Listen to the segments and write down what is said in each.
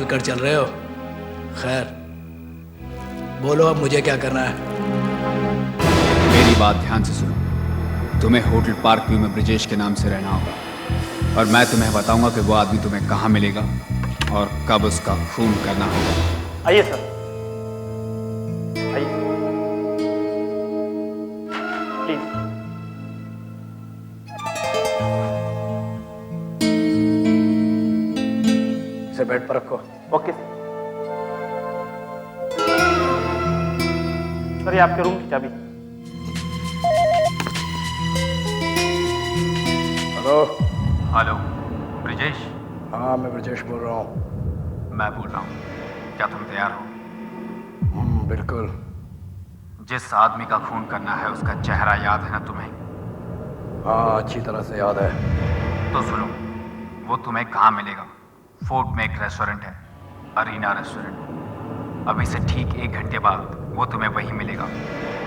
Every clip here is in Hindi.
कर चल रहे हो? खैर, बोलो अब मुझे क्या करना है? मेरी बात ध्यान से सुनो। तुम्हें होटल पार्क व्यू में ब्रिजेश के नाम से रहना होगा और मैं तुम्हें बताऊंगा कि वो आदमी तुम्हें कहाँ मिलेगा और कब उसका खून करना होगा। आइए सर, आइए प्लीज। इसे बेड पर रखो। ओके सर, ये आपके रूम की चाबी। हेलो। हेलो ब्रिजेश। हाँ, मैं ब्रजेश बोल रहा हूँ। मैं बोल रहा हूँ, क्या तुम तैयार हो? बिल्कुल। जिस आदमी का खून करना है उसका चेहरा याद है ना तुम्हें? हाँ, अच्छी तरह से याद है। तो सुनो, वो तुम्हें कहाँ मिलेगा? फोर्ट में एक रेस्टोरेंट है, अरीना रेस्टोरेंट। अभी से ठीक 1 घंटे बाद वो तुम्हें वहीं मिलेगा,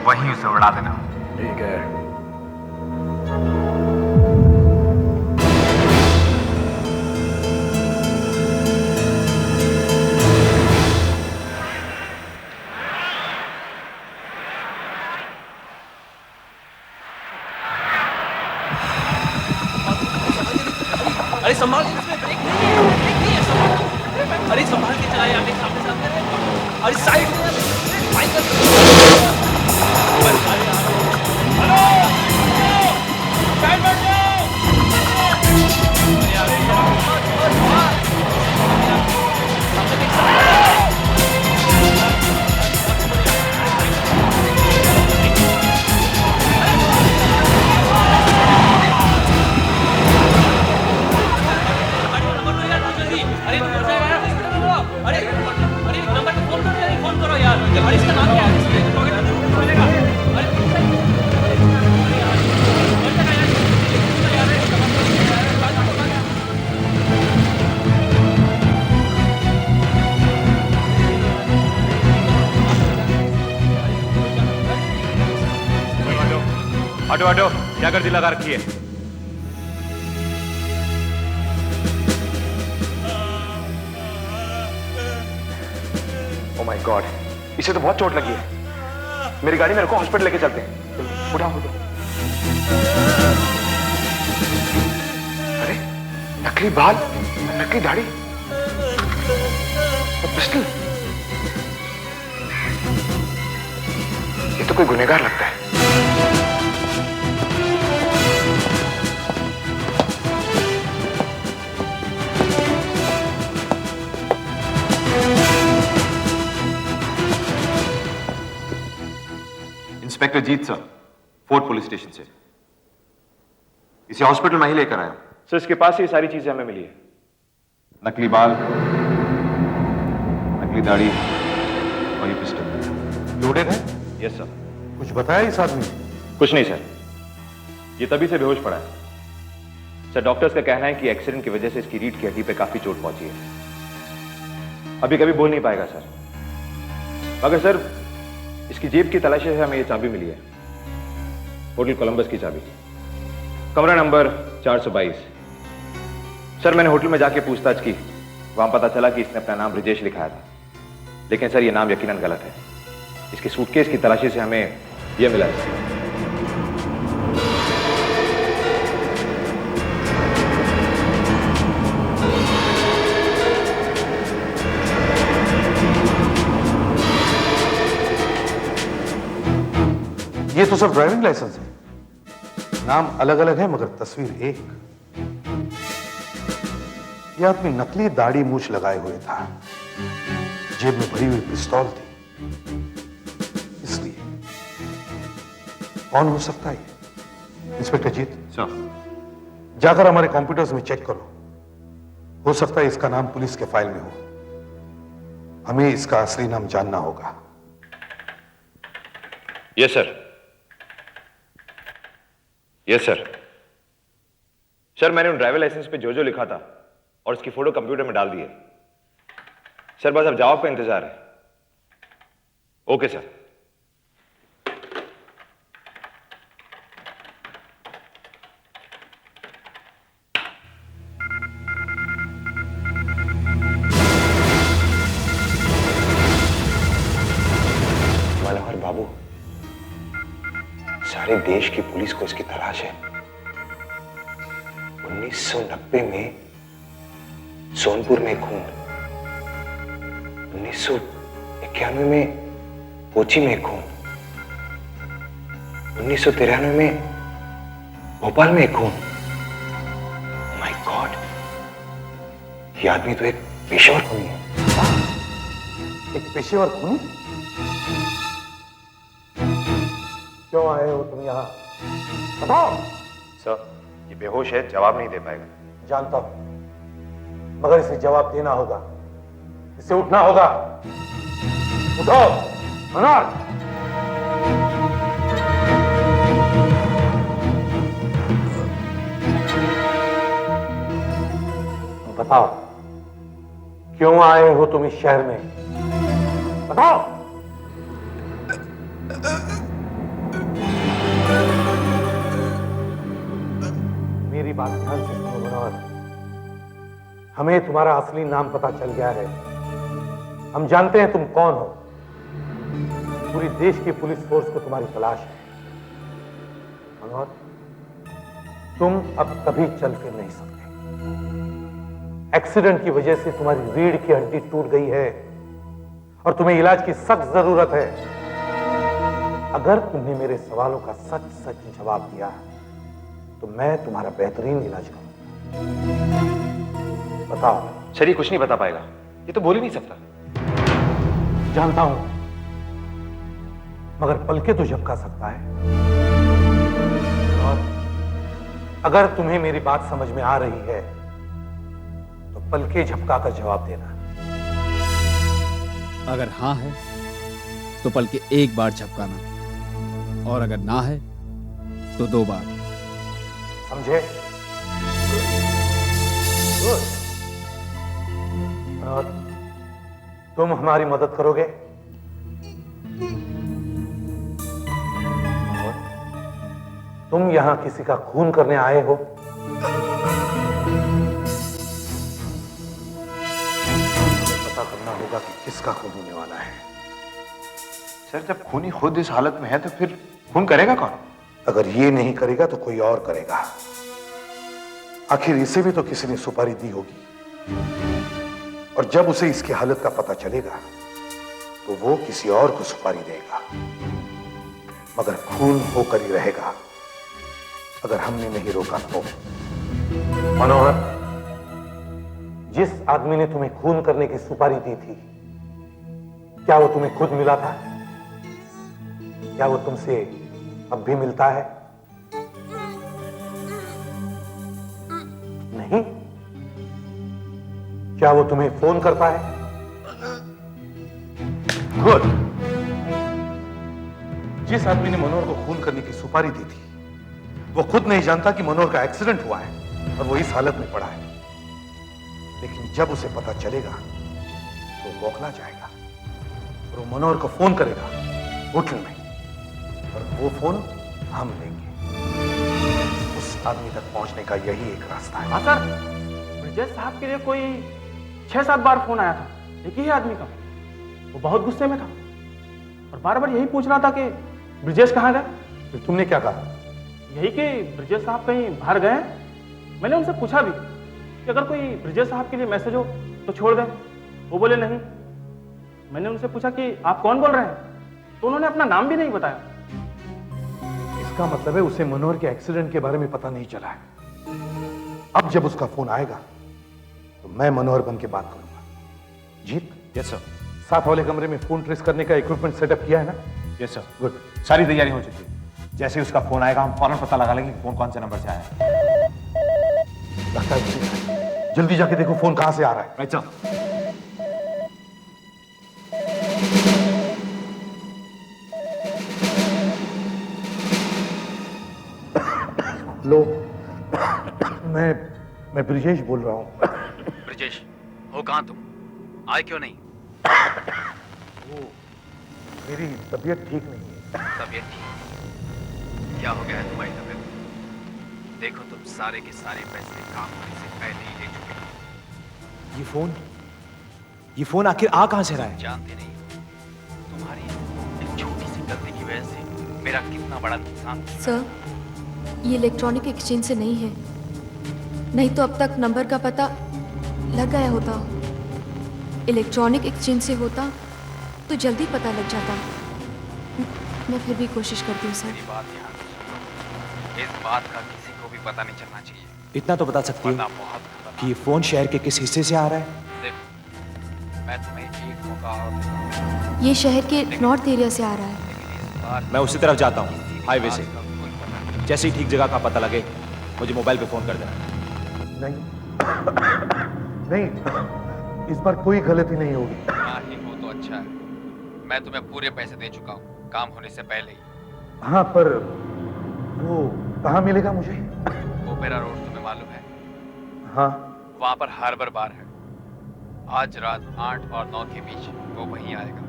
वहीं उसे उड़ा देना। ठीक है। अरे संभाल, इसमें ब्रेक नहीं है, ब्रेक नहीं है, संभाल। अरे संभाल के चलाए, आगे सामने सामने। अरे साइड में बाइक कर। हेलो, साइड बैठ जाओ। अरे नंबर से यार, अरे अरे नंबर पे फोन करो यार, फोन करो यार। अरे इसका नाम क्या है? इसके पॉकेट में मिलेगा। अरे हटो हटो, क्या गर्दी लगा रखी है? ओह माय गॉड, इसे तो बहुत चोट लगी है। मेरी गाड़ी मेरे को हॉस्पिटल लेके चलते हैं। उठाओ उठाओ। अरे नकली बाल, नकली दाढ़ी और पिस्टल। ये तो कोई गुनहगार लगता है। इंस्पेक्टर जीत सर, फोर्ट पुलिस स्टेशन से। इसे हॉस्पिटल में ही लेकर आया। सर, इसके पास ये सारी चीजें हमें मिली है। नकली बाल, नकली दाढ़ी और ये पिस्टल। लोडेड है? Yes sir. कुछ बताया इस आदमी? कुछ नहीं सर, ये तभी से बेहोश पड़ा है। सर, डॉक्टर्स का कहना है कि एक्सीडेंट की वजह से इसकी रीढ़ की हड्डी पे काफी चोट पहुंची है। अभी कभी बोल नहीं पाएगा सर। मगर सर, इसकी जेब की तलाशी से हमें ये चाबी मिली है, होटल कोलंबस की चाबी, कमरा नंबर 422। सर, मैंने होटल में जाके पूछताछ की, वहां पता चला कि इसने अपना नाम ब्रिजेश लिखाया था। लेकिन सर, ये नाम यकीनन गलत है। इसके सूटकेस की तलाशी से हमें यह मिला है। ये तो सब ड्राइविंग लाइसेंस है, नाम अलग अलग है मगर तस्वीर एक। यह आदमी नकली दाढ़ी मूछ लगाए हुए था, जेब में भरी हुई पिस्तौल थी। इसलिए कौन हो सकता है ये? इंस्पेक्टर जीत सर, जाकर हमारे कंप्यूटर्स में चेक करो, हो सकता है इसका नाम पुलिस के फाइल में हो। हमें इसका असली नाम जानना होगा। Yes sir. Yes sir. Sir, मैंने उन ड्राइवर लाइसेंस पे जो जो लिखा था और उसकी फोटो कंप्यूटर में डाल दी है। सर, बस अब जवाब का इंतजार है। Okay sir. हमारे देश की पुलिस को इसकी तलाश है। 1990 में सोनपुर में खून, 1991 में कोची में खून, 1993 में भोपाल में खून। माय गॉड, ये आदमी तो एक पेशेवर खूनी है। एक पेशेवर खूनी? क्यों आए हो तुम यहाँ? बताओ। सर, ये बेहोश है, जवाब नहीं दे पाएगा। जानता हूं, मगर इसे जवाब देना होगा, इसे उठना होगा। उठो मनोहर। बताओ, क्यों आए हो तुम इस शहर में? बताओ। मेरी बात ध्यान से सुनो मनोहर। हमें तुम्हारा असली नाम पता चल गया है। हम जानते हैं तुम कौन हो। पूरी देश की पुलिस फोर्स को तुम्हारी तलाश है। मनोहर, तुम अब कभी चल फिर नहीं सकते। एक्सीडेंट की वजह से तुम्हारी रीढ़ की हड्डी टूट गई है और तुम्हें इलाज की सख्त जरूरत है। अगर तुमने मेरे सवालों का सच सच जवाब दिया तो मैं तुम्हारा बेहतरीन इलाज करूंगा। बताओ। सर, ये कुछ नहीं बता पाएगा, ये तो बोल ही नहीं सकता। जानता हूं, मगर पलके तो झपका सकता है। और अगर तुम्हें मेरी बात समझ में आ रही है तो पलके झपका कर जवाब देना। अगर हाँ है तो पलके एक बार झपकाना, और अगर ना है तो 2 बार। समझे? और तुम हमारी मदद करोगे? और तुम यहां किसी का खून करने आए हो? पता करना होगा कि किसका खून होने वाला है। सर, जब खूनी खुद इस हालत में है तो फिर खून करेगा कौन? अगर ये नहीं करेगा तो कोई और करेगा। आखिर इसे भी तो किसी ने सुपारी दी होगी, और जब उसे इसकी हालत का पता चलेगा तो वो किसी और को सुपारी देगा, मगर खून होकर ही रहेगा अगर हमने नहीं रोका तो। मनोहर, जिस आदमी ने तुम्हें खून करने की सुपारी दी थी, क्या वो तुम्हें खुद मिला था? क्या वो तुमसे अब भी मिलता है? नहीं? क्या वो तुम्हें फोन करता है? गुड। जिस आदमी ने मनोहर को खून करने की सुपारी दी थी, वो खुद नहीं जानता कि मनोहर का एक्सीडेंट हुआ है और वो इस हालत में पड़ा है। लेकिन जब उसे पता चलेगा तो वो बौखला जाएगा और वो मनोहर को फोन करेगा होटल में, और वो फोन हम लेंगे। उस आदमी तक पहुंचने का यही एक रास्ता है। हाँ सर, ब्रिजेश साहब के लिए कोई 6-7 बार फोन आया था एक ही आदमी का। वो बहुत गुस्से में था और बार बार यही पूछ रहा था कि ब्रिजेश कहाँ गए। फिर तुमने क्या कहा? यही कि ब्रिजेश साहब कहीं बाहर गए। मैंने उनसे पूछा भी कि अगर कोई ब्रिजेश साहब के लिए मैसेज हो तो छोड़ दें। वो बोले नहीं। मैंने उनसे पूछा कि आप कौन बोल रहे हैं, तो उन्होंने अपना नाम भी नहीं बताया। इसका मतलब है उसे मनोहर के एक्सीडेंट के बारे में पता नहीं चला है। अब जब उसका फोन आएगा तो मैं मनोहर बन के बात करूंगा। जीत? Yes sir. साथ वाले कमरे में फोन ट्रेस करने का इक्विपमेंट सेटअप किया है ना? Yes sir. गुड। सारी तैयारी हो चुकी है। जैसे ही उसका फोन आएगा हम फौरन पता लगा लेंगे फोन कौन से नंबर से आया है। लगता है जल्दी जाके देखो फोन कहां से आ रहा है। Right sir. लो, मैं ब्रिजेश बोल रहा हूं। ब्रिजेश, हो कहां तुम? आए क्यों नहीं? वो मेरी तबीयत ठीक नहीं है। तबीयत ठीक? क्या हो गया है तुम्हारी तबीयत? देखो तुम सारे के सारे पैसे काम करने से पहले ही ले चुके हो। ये फोन आखिर आ कहां से रहा है? जानते नहीं, तुम्हारी एक छोटी सी गलती की वजह से मेरा कितना बड़ा नुकसान। सर, ये इलेक्ट्रॉनिक एक्सचेंज से नहीं है, नहीं तो अब तक नंबर का पता लग गया होता। इलेक्ट्रॉनिक एक्सचेंज से होता तो जल्दी पता लग जाता। मैं फिर भी कोशिश करती हूँ सर। मेरी बात ध्यान से सुनो। इस बात का किसी को भी पता नहीं चलना चाहिए, इतना तो बता सकती वरना हो बहुत कि ये फोन शहर के किस हिस्से से आ रहा है? देखो, मैं तुम्हें एक मौका और दूंगा, ये शहर के नॉर्थ एरिया से आ रहा है। लेकिन इस बार मैं उसी तरफ जाता हूँ, हाईवे से। इसका कोई पता नहीं। जैसे ही ठीक जगह का पता लगे मुझे मोबाइल पे फोन कर देना। नहीं नहीं, इस बार कोई गलती नहीं होगी। ना ही हो तो अच्छा है। मैं तुम्हें पूरे पैसे दे चुका हूँ काम होने से पहले ही। हाँ, पर वो कहाँ मिलेगा मुझे? ओपेरा रोड तुम्हें मालूम है? हाँ, वहाँ पर हार्बर बार है। आज रात 8 और 9 के बीच वो वहीं आएगा,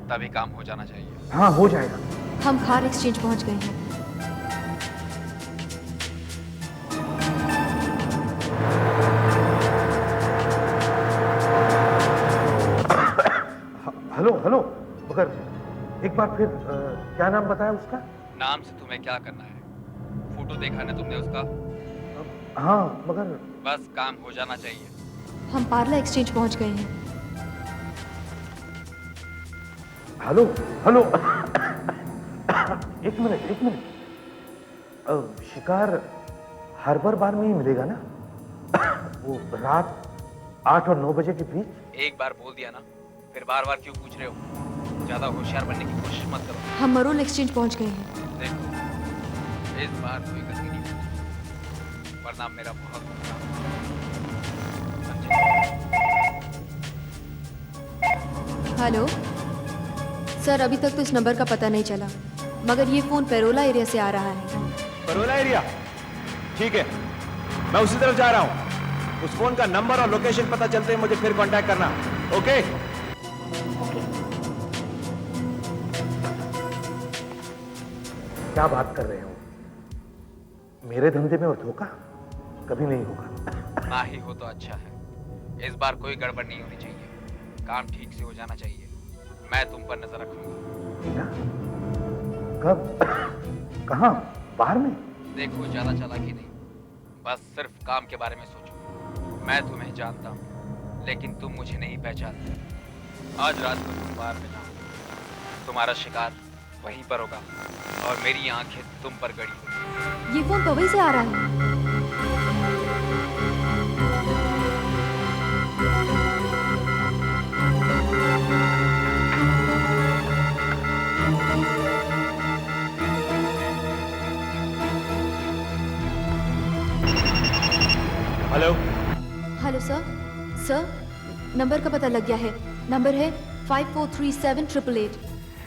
तभी काम हो जाना चाहिए। हाँ हो जाएगा। हम खार एक्सचेंज पहुंच गए हैं। हेलो हेलो, मगर एक बार फिर क्या नाम बताया उसका? नाम से तुम्हें क्या करना है? फोटो देखा ना तुमने उसका? हाँ, मगर बस काम हो जाना चाहिए। हम पार्ला एक्सचेंज पहुंच गए हैं। हेलो हेलो, एक मिनट एक मिनट, शिकार हार्बर बार में ही मिलेगा ना? वो रात 8 और 9 बजे के बीच? एक बार बोल दिया ना, फिर बार बार क्यों पूछ रहे हो? ज्यादा होशियार बनने की कोशिश मत करो। हम मरोल एक्सचेंज पहुंच गए हैं। देखो, इस बार कोई गलती नहीं होगी, वरना मेरा बहुत नुकसान होगा। समझे? हेलो सर, अभी तक तो इस नंबर का पता नहीं चला, मगर ये फोन पेरोला एरिया से आ रहा है। परोला एरिया? ठीक है, मैं उसी तरफ जा रहा हूँ। उस फोन का नंबर और लोकेशन पता चलते ही मुझे फिर कांटेक्ट करना। ओके? क्या बात कर रहे हो? मेरे धंधे में और धोखा कभी नहीं होगा। ना ही हो तो अच्छा है। इस बार कोई गड़बड़ नहीं होनी चाहिए, काम ठीक से हो जाना चाहिए। मैं तुम पर नजर रखूंगा। क्या? कब? कहाँ? बाहर में? देखो, ज्यादा चालाकी नहीं, बस सिर्फ काम के बारे में सोचो। मैं तुम्हें जानता हूँ, लेकिन तुम मुझे नहीं पहचानते। आज रात को तुम बाहर में जाओ, तुम्हारा शिकार वहीं पर होगा और मेरी आंखें तुम पर गड़ी होगी। ये फोन पवई से आ रहा है। Hello? Hello sir. Sir, number का पता लग गया है। नंबर है 543788।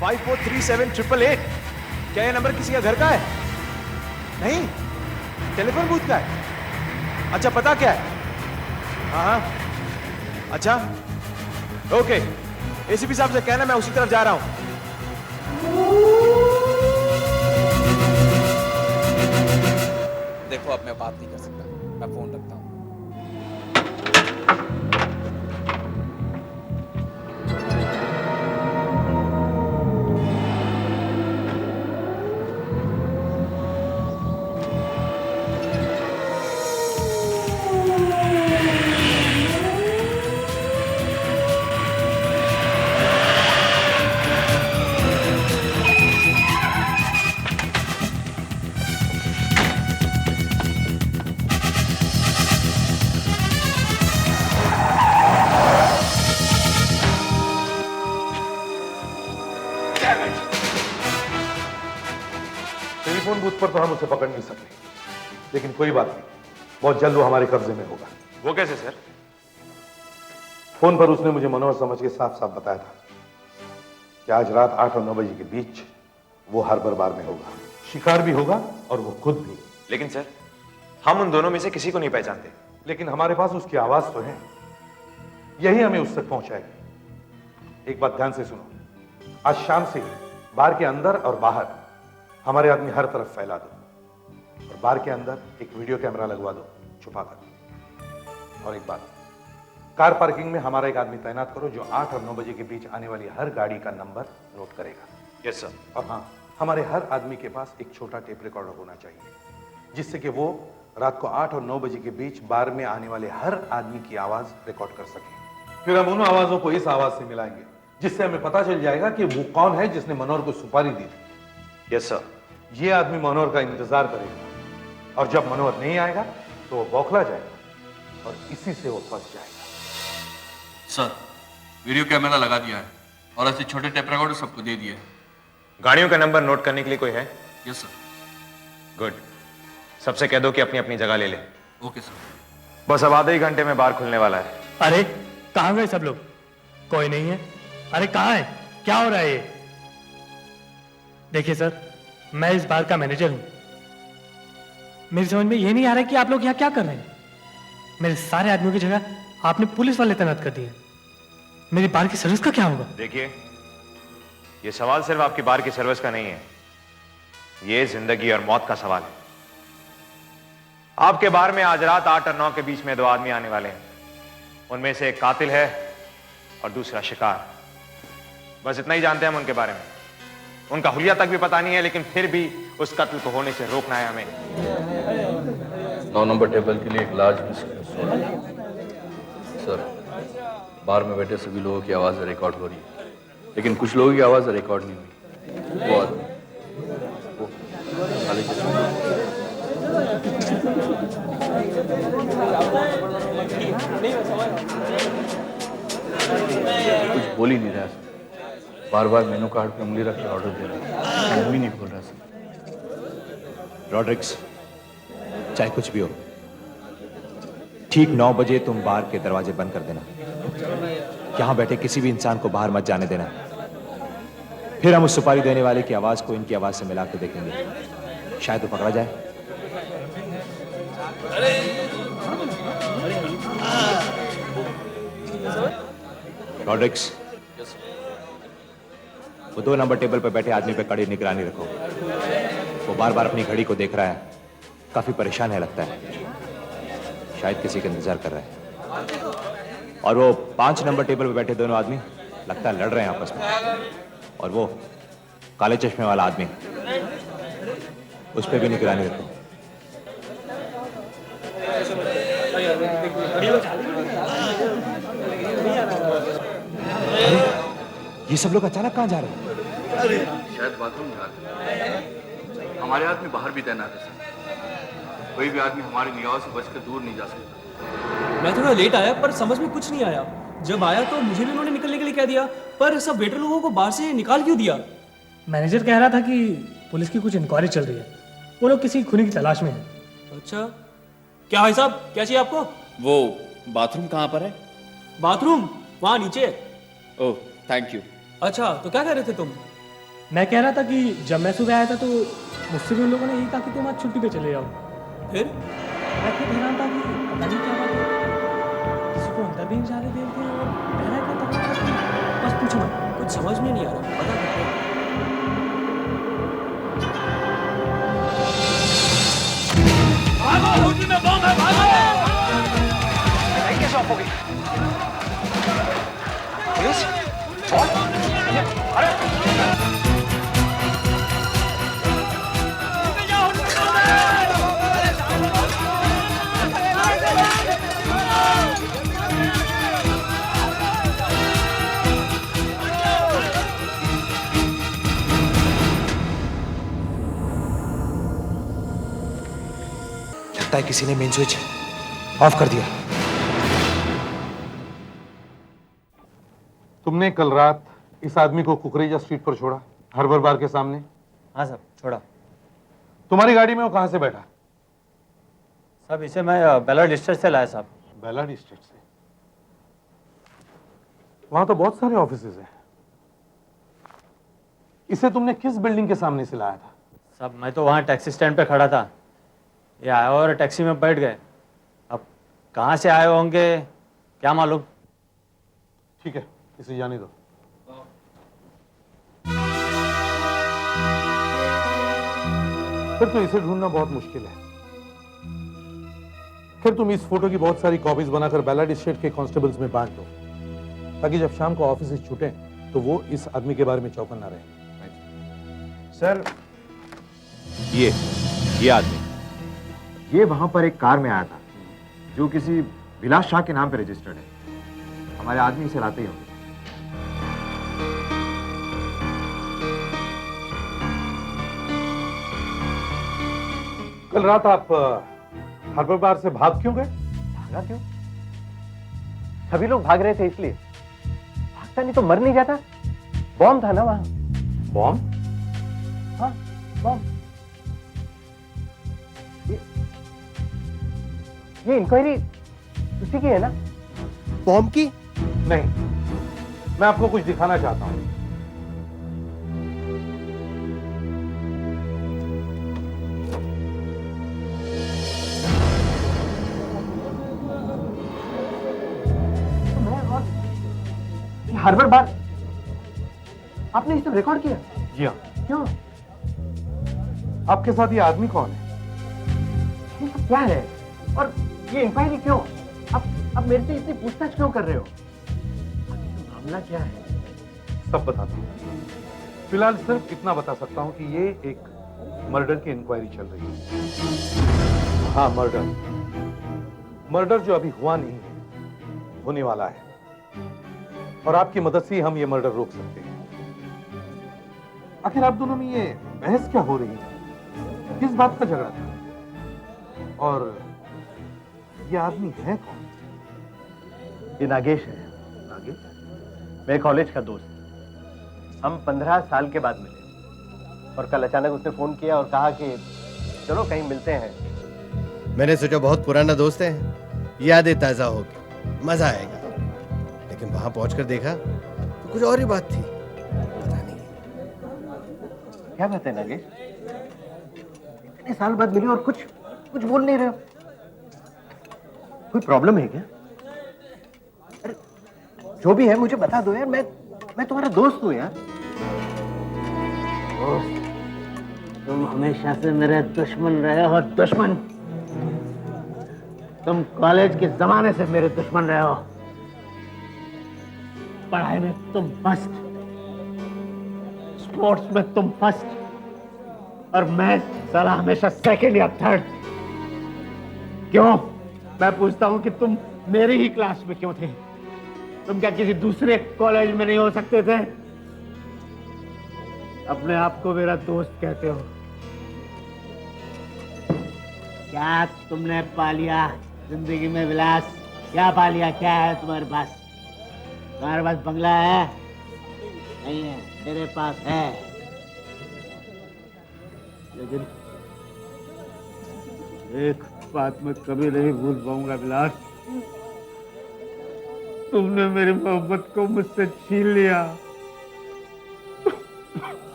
543788? क्या ये नंबर किसी का घर का है? नहीं, टेलीफोन बूथ का है। अच्छा, पता क्या है? हाँ हाँ, अच्छा ओके। एसीपी साहब से कहना मैं उसी तरफ जा रहा हूं। देखो, अब मैं बात नहीं कर सकता, मैं फोन रखता हूँ। टेलीफोन बूथ पर तो हम उसे पकड़ नहीं सके, लेकिन कोई बात नहीं, बहुत जल्द वो हमारे कब्जे में होगा। वो कैसे सर? फोन पर उसने मुझे मनोहर समझ के साफ साफ बताया था कि आज रात 8 और 9 बजे के बीच वो हार्बर बार में होगा। शिकार भी होगा और वो खुद भी। लेकिन सर, हम उन दोनों में से किसी को नहीं पहचानते। लेकिन हमारे पास उसकी आवाज तो है, यही हमें उस तक पहुंचाएगी। एक बात ध्यान से सुनो, आज शाम से बार के अंदर और बाहर हमारे आदमी हर तरफ फैला दो और बार के अंदर एक वीडियो कैमरा लगवा दो छुपा कर। और एक बात, कार पार्किंग में हमारा एक आदमी तैनात करो जो 8 और 9 बजे के बीच आने वाली हर गाड़ी का नंबर नोट करेगा। Yes sir. और हाँ, हमारे हर आदमी के पास एक छोटा टेप रिकॉर्डर होना चाहिए, जिससे कि वो रात को 8 और 9 बजे के बीच बार में आने वाले हर आदमी की आवाज रिकॉर्ड कर सके। फिर हम उन आवाजों को इस आवाज से मिलाएंगे, जिससे हमें पता चल जाएगा कि वो कौन है जिसने मनोहर को सुपारी दी थी। Yes sir. ये आदमी मनोहर का इंतजार करेगा, और जब मनोहर नहीं आएगा तो वो बौखला जाएगा और इसी से वो फंस जाएगा। सर, वीडियो कैमरा लगा दिया है और ऐसे छोटे टेप रिकॉर्डर सबको दे दिए हैं। गाड़ियों का नंबर नोट करने के लिए कोई है? Yes sir. गुड। सबसे कह दो कि अपनी अपनी जगह ले ले। Okay sir. बस अब आधे ही घंटे में बार खुलने वाला है। अरे कहाँ गए सब लोग? कोई नहीं है। अरे कहाँ है? क्या हो रहा है ये? देखिए सर, मैं इस बार का मैनेजर हूं। मेरी समझ में ये नहीं आ रहा है कि आप लोग यहाँ क्या कर रहे हैं। मेरे सारे आदमियों की जगह आपने पुलिस वाले तैनात कर दिए। मेरी बार की सर्विस का क्या होगा? देखिए, ये सवाल सिर्फ आपकी बार की सर्विस का नहीं है, ये जिंदगी और मौत का सवाल है। आपके बार में आज रात 8 और 9 के बीच में 2 आदमी आने वाले हैं। उनमें से एक कातिल है और दूसरा शिकार। बस इतना ही जानते हैं हम उनके बारे में। उनका हुलिया तक भी पता नहीं है, लेकिन फिर भी उस कत्ल को होने से रोकना है हमें। 9 नंबर टेबल के लिए एक लार्ज बिस्किट सर। बार में बैठे सभी लोगों की आवाज़ रिकॉर्ड हो रही है, लेकिन कुछ लोगों की आवाज़ रिकॉर्ड नहीं हुई। वो खाली कुछ बोल ही नहीं रहा सर। बार बार मेनू कार्ड पे उंगली रख के ऑर्डर दे रहा है, मुंह ही नहीं खोल रहा सर। रॉड्रिक्स, चाहे कुछ भी हो, ठीक 9 बजे तुम बार के दरवाजे बंद कर देना। यहां बैठे किसी भी इंसान को बाहर मत जाने देना। फिर हम उस सुपारी देने वाले की आवाज को इनकी आवाज से मिला के देखेंगे, शायद वो पकड़ा जाए। रॉड्रिक्स, वो 2 नंबर टेबल पर बैठे आदमी पे कड़ी निगरानी रखो। वो बार बार अपनी घड़ी को देख रहा है, काफी परेशान है लगता है, शायद किसी का इंतजार कर रहा है। और वो 5 नंबर टेबल पर बैठे दोनों आदमी लगता है लड़ रहे हैं आपस में। और वो काले चश्मे वाला आदमी, उस पर भी निगरानी रखो। ये सब लोग अचानक कहाँ जा रहे हैं? शायद बाथरूम जा रहे हैं। हमारे आदमी बाहर भी तैनात है सर। कोई भी आदमी हमारी निगाहों से बचकर दूर नहीं जा सकता। मैं थोड़ा लेट आया, पर समझ में कुछ नहीं आया। जब आया तो मुझे भी उन्होंने निकलने के लिए कह दिया, पर सब वेटर लोगों को बाहर से निकाल क्यों दिया? मैनेजर कह रहा था कि पुलिस की कुछ इंक्वायरी चल रही है, वो लोग किसी खूनी की तलाश में हैं। अच्छा, क्या भाई साहब, क्या चाहिए आपको? वो बाथरूम कहाँ पर है? बाथरूम वहाँ नीचे। ओह, थैंक यू। अच्छा, तो क्या कह रहे थे तुम? मैं कह रहा था कि जब मैं सुबह आया था तो मुझसे भी उन लोगों ने यही कहा कि तुम आज छुट्टी पे चले जाओ। फिर मैं खुद हैरान था कि पता नहीं क्या बात है, किसी को अंदर भी नहीं जाने दे रहे थे और पहले क्या तकलीफ थी। बस पूछो मत, कुछ समझ में नहीं आ रहा। पता करते हैं। भागो, होटल में बम है, भागो! कैसे ऑफ हो गई? पुलिस? अरे लगता है किसी ने मेन स्विच ऑफ कर दिया। तुमने कल रात इस आदमी को कुकरेजा स्ट्रीट पर छोड़ा, हर्बर बार के सामने? हाँ साहब, छोड़ा। तुम्हारी गाड़ी में वो कहां से बैठा? साहब, इसे मैं बेला डिस्ट्रिक्ट से लाया साहब। बेला डिस्ट्रिक्ट से? वहां तो बहुत सारे ऑफिसेज हैं। इसे तुमने किस बिल्डिंग के सामने से लाया था? साहब, मैं तो वहाँ टैक्सी स्टैंड पे खड़ा था, ये आए और टैक्सी में बैठ गए। अब कहाँ से आए होंगे क्या मालूम। ठीक है, इसे जाने दो। फिर तो इसे ढूंढना बहुत मुश्किल है। फिर तुम इस फोटो की बहुत सारी कॉपीज बनाकर बेलाडी स्टेट के कांस्टेबल्स में बांट दो, ताकि जब शाम को ऑफिस से छूटे तो वो इस आदमी के बारे में चौकन ना रहे। सर ये आदमी ये वहां पर एक कार में आया था जो किसी विलास शाह के नाम पे रजिस्टर्ड है। हमारे आदमी इसे लाते ही होंगे। कल रात आप हार्बर बार से भाग क्यों गए? भागा क्यों? सभी लोग भाग रहे थे इसलिए। भागता नहीं तो मर नहीं जाता। बॉम्ब था ना वहां। बॉम्ब? हाँ, बॉम्ब। ये इंक्वायरी उसी की है ना? बॉम्ब की? नहीं, मैं आपको कुछ दिखाना चाहता हूं। हार्बर बार आपने ये सब रिकॉर्ड किया? जी हाँ। क्यों? आपके साथ ये आदमी कौन है? ये सब क्या है? और ये इंक्वायरी क्यों? अब मेरे से इतनी पूछताछ क्यों कर रहे हो? मामला क्या है? सब बताता हूँ। फिलहाल सिर्फ इतना बता सकता हूँ कि ये एक मर्डर की इंक्वायरी चल रही है। हाँ, मर्डर जो अभी हुआ नहीं है, होने वाला है। और आपकी मदद से हम ये मर्डर रोक सकते हैं। आखिर आप दोनों में ये बहस क्या हो रही है? किस बात का झगड़ा था? और ये आदमी है कौन? ये नागेश है। नागेश? मेरे कॉलेज का दोस्त। हम 15 साल के बाद मिले और कल अचानक उसने फोन किया और कहा कि चलो कहीं मिलते हैं। मैंने सोचा बहुत पुराना दोस्त है, यादें ताजा होगी, मजा आएगा। लेकिन वहां पहुंचकर देखा तो कुछ और ही बात थी। पता नहीं क्या बात है नागेश? इतने साल बाद मिले और कुछ बोल नहीं रहे हो। कोई प्रॉब्लम है क्या? अरे जो भी है मुझे बता दो यार। मैं तुम्हारा दोस्त हूं यार। दोस्त? तुम हमेशा से मेरे दुश्मन रहे हो। दुश्मन? तुम कॉलेज के जमाने से मेरे दुश्मन रहे हो। पढ़ाई में तुम फर्स्ट, स्पोर्ट्स में तुम फर्स्ट और मैं साला हमेशा सेकंड या थर्ड। क्यों? मैं पूछता हूं कि तुम मेरी ही क्लास में क्यों थे? तुम क्या किसी दूसरे कॉलेज में नहीं हो सकते थे? अपने आप को मेरा दोस्त कहते हो। क्या तुमने पा लिया जिंदगी में विलास? क्या पा लिया? क्या है तुम्हारे पास? तुम्हारे पास बंगला है? नहीं है। मेरे पास है। लेकिन एक बात मैं कभी नहीं भूल पाऊंगा विलास। तुमने मेरी मोहब्बत को मुझसे छीन लिया।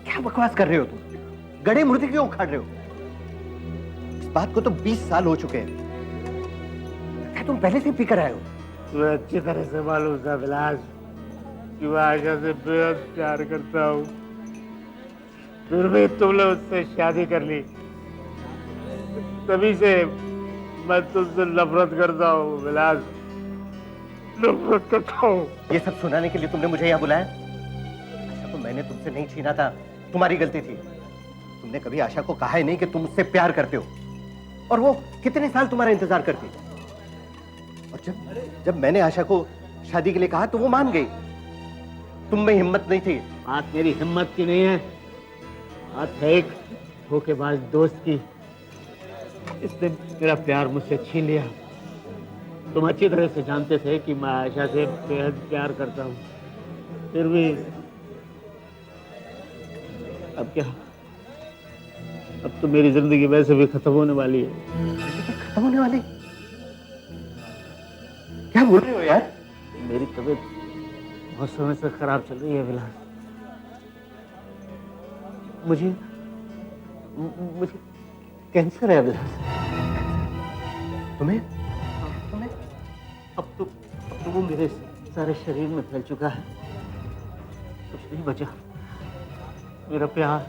क्या बकवास कर रहे हो तुम? गड़े मुर्दे क्यों उखाड़ रहे हो? इस बात को तो 20 साल हो चुके हैं। क्या तुम पहले से पी कर आए हो? तुम्हें अच्छी तरह से मालूम था विलास कि मैं आशा से बेहद प्यार करता हूँ। फिर भी तुमने उससे शादी कर ली। तभी से मैं तुमसे नफरत करता हूँ विलास। नफरत करता हूँ। ये सब सुनाने के लिए तुमने मुझे यहाँ बुलाया? आशा को मैंने तुमसे नहीं छीना था, तुम्हारी गलती थी। तुमने कभी आशा को कहा ही नहीं कि तुम उससे प्यार करते हो। और वो कितने साल तुम्हारा इंतजार करती। और जब मैंने आशा को शादी के लिए कहा तो वो मान गई। तुम में हिम्मत नहीं थी। बात मेरी हिम्मत की नहीं है, बात है एक धोखेबाज दोस्त की। इसने मेरा प्यार मुझसे छीन लिया। तुम अच्छी तरह से जानते थे कि मैं आशा से बेहद प्यार करता हूँ। फिर भी अब क्या? अब तो मेरी जिंदगी वैसे भी खत्म होने वाली है। खत्म होने वाली? क्या बोल रहे हो यार? मेरी तबीयत बहुत समय से खराब चल रही है विलास। मुझे कैंसर है विलास। तुम्हें? अब तो वो मेरे सारे शरीर में फैल चुका है। कुछ नहीं बचा। मेरा प्यार,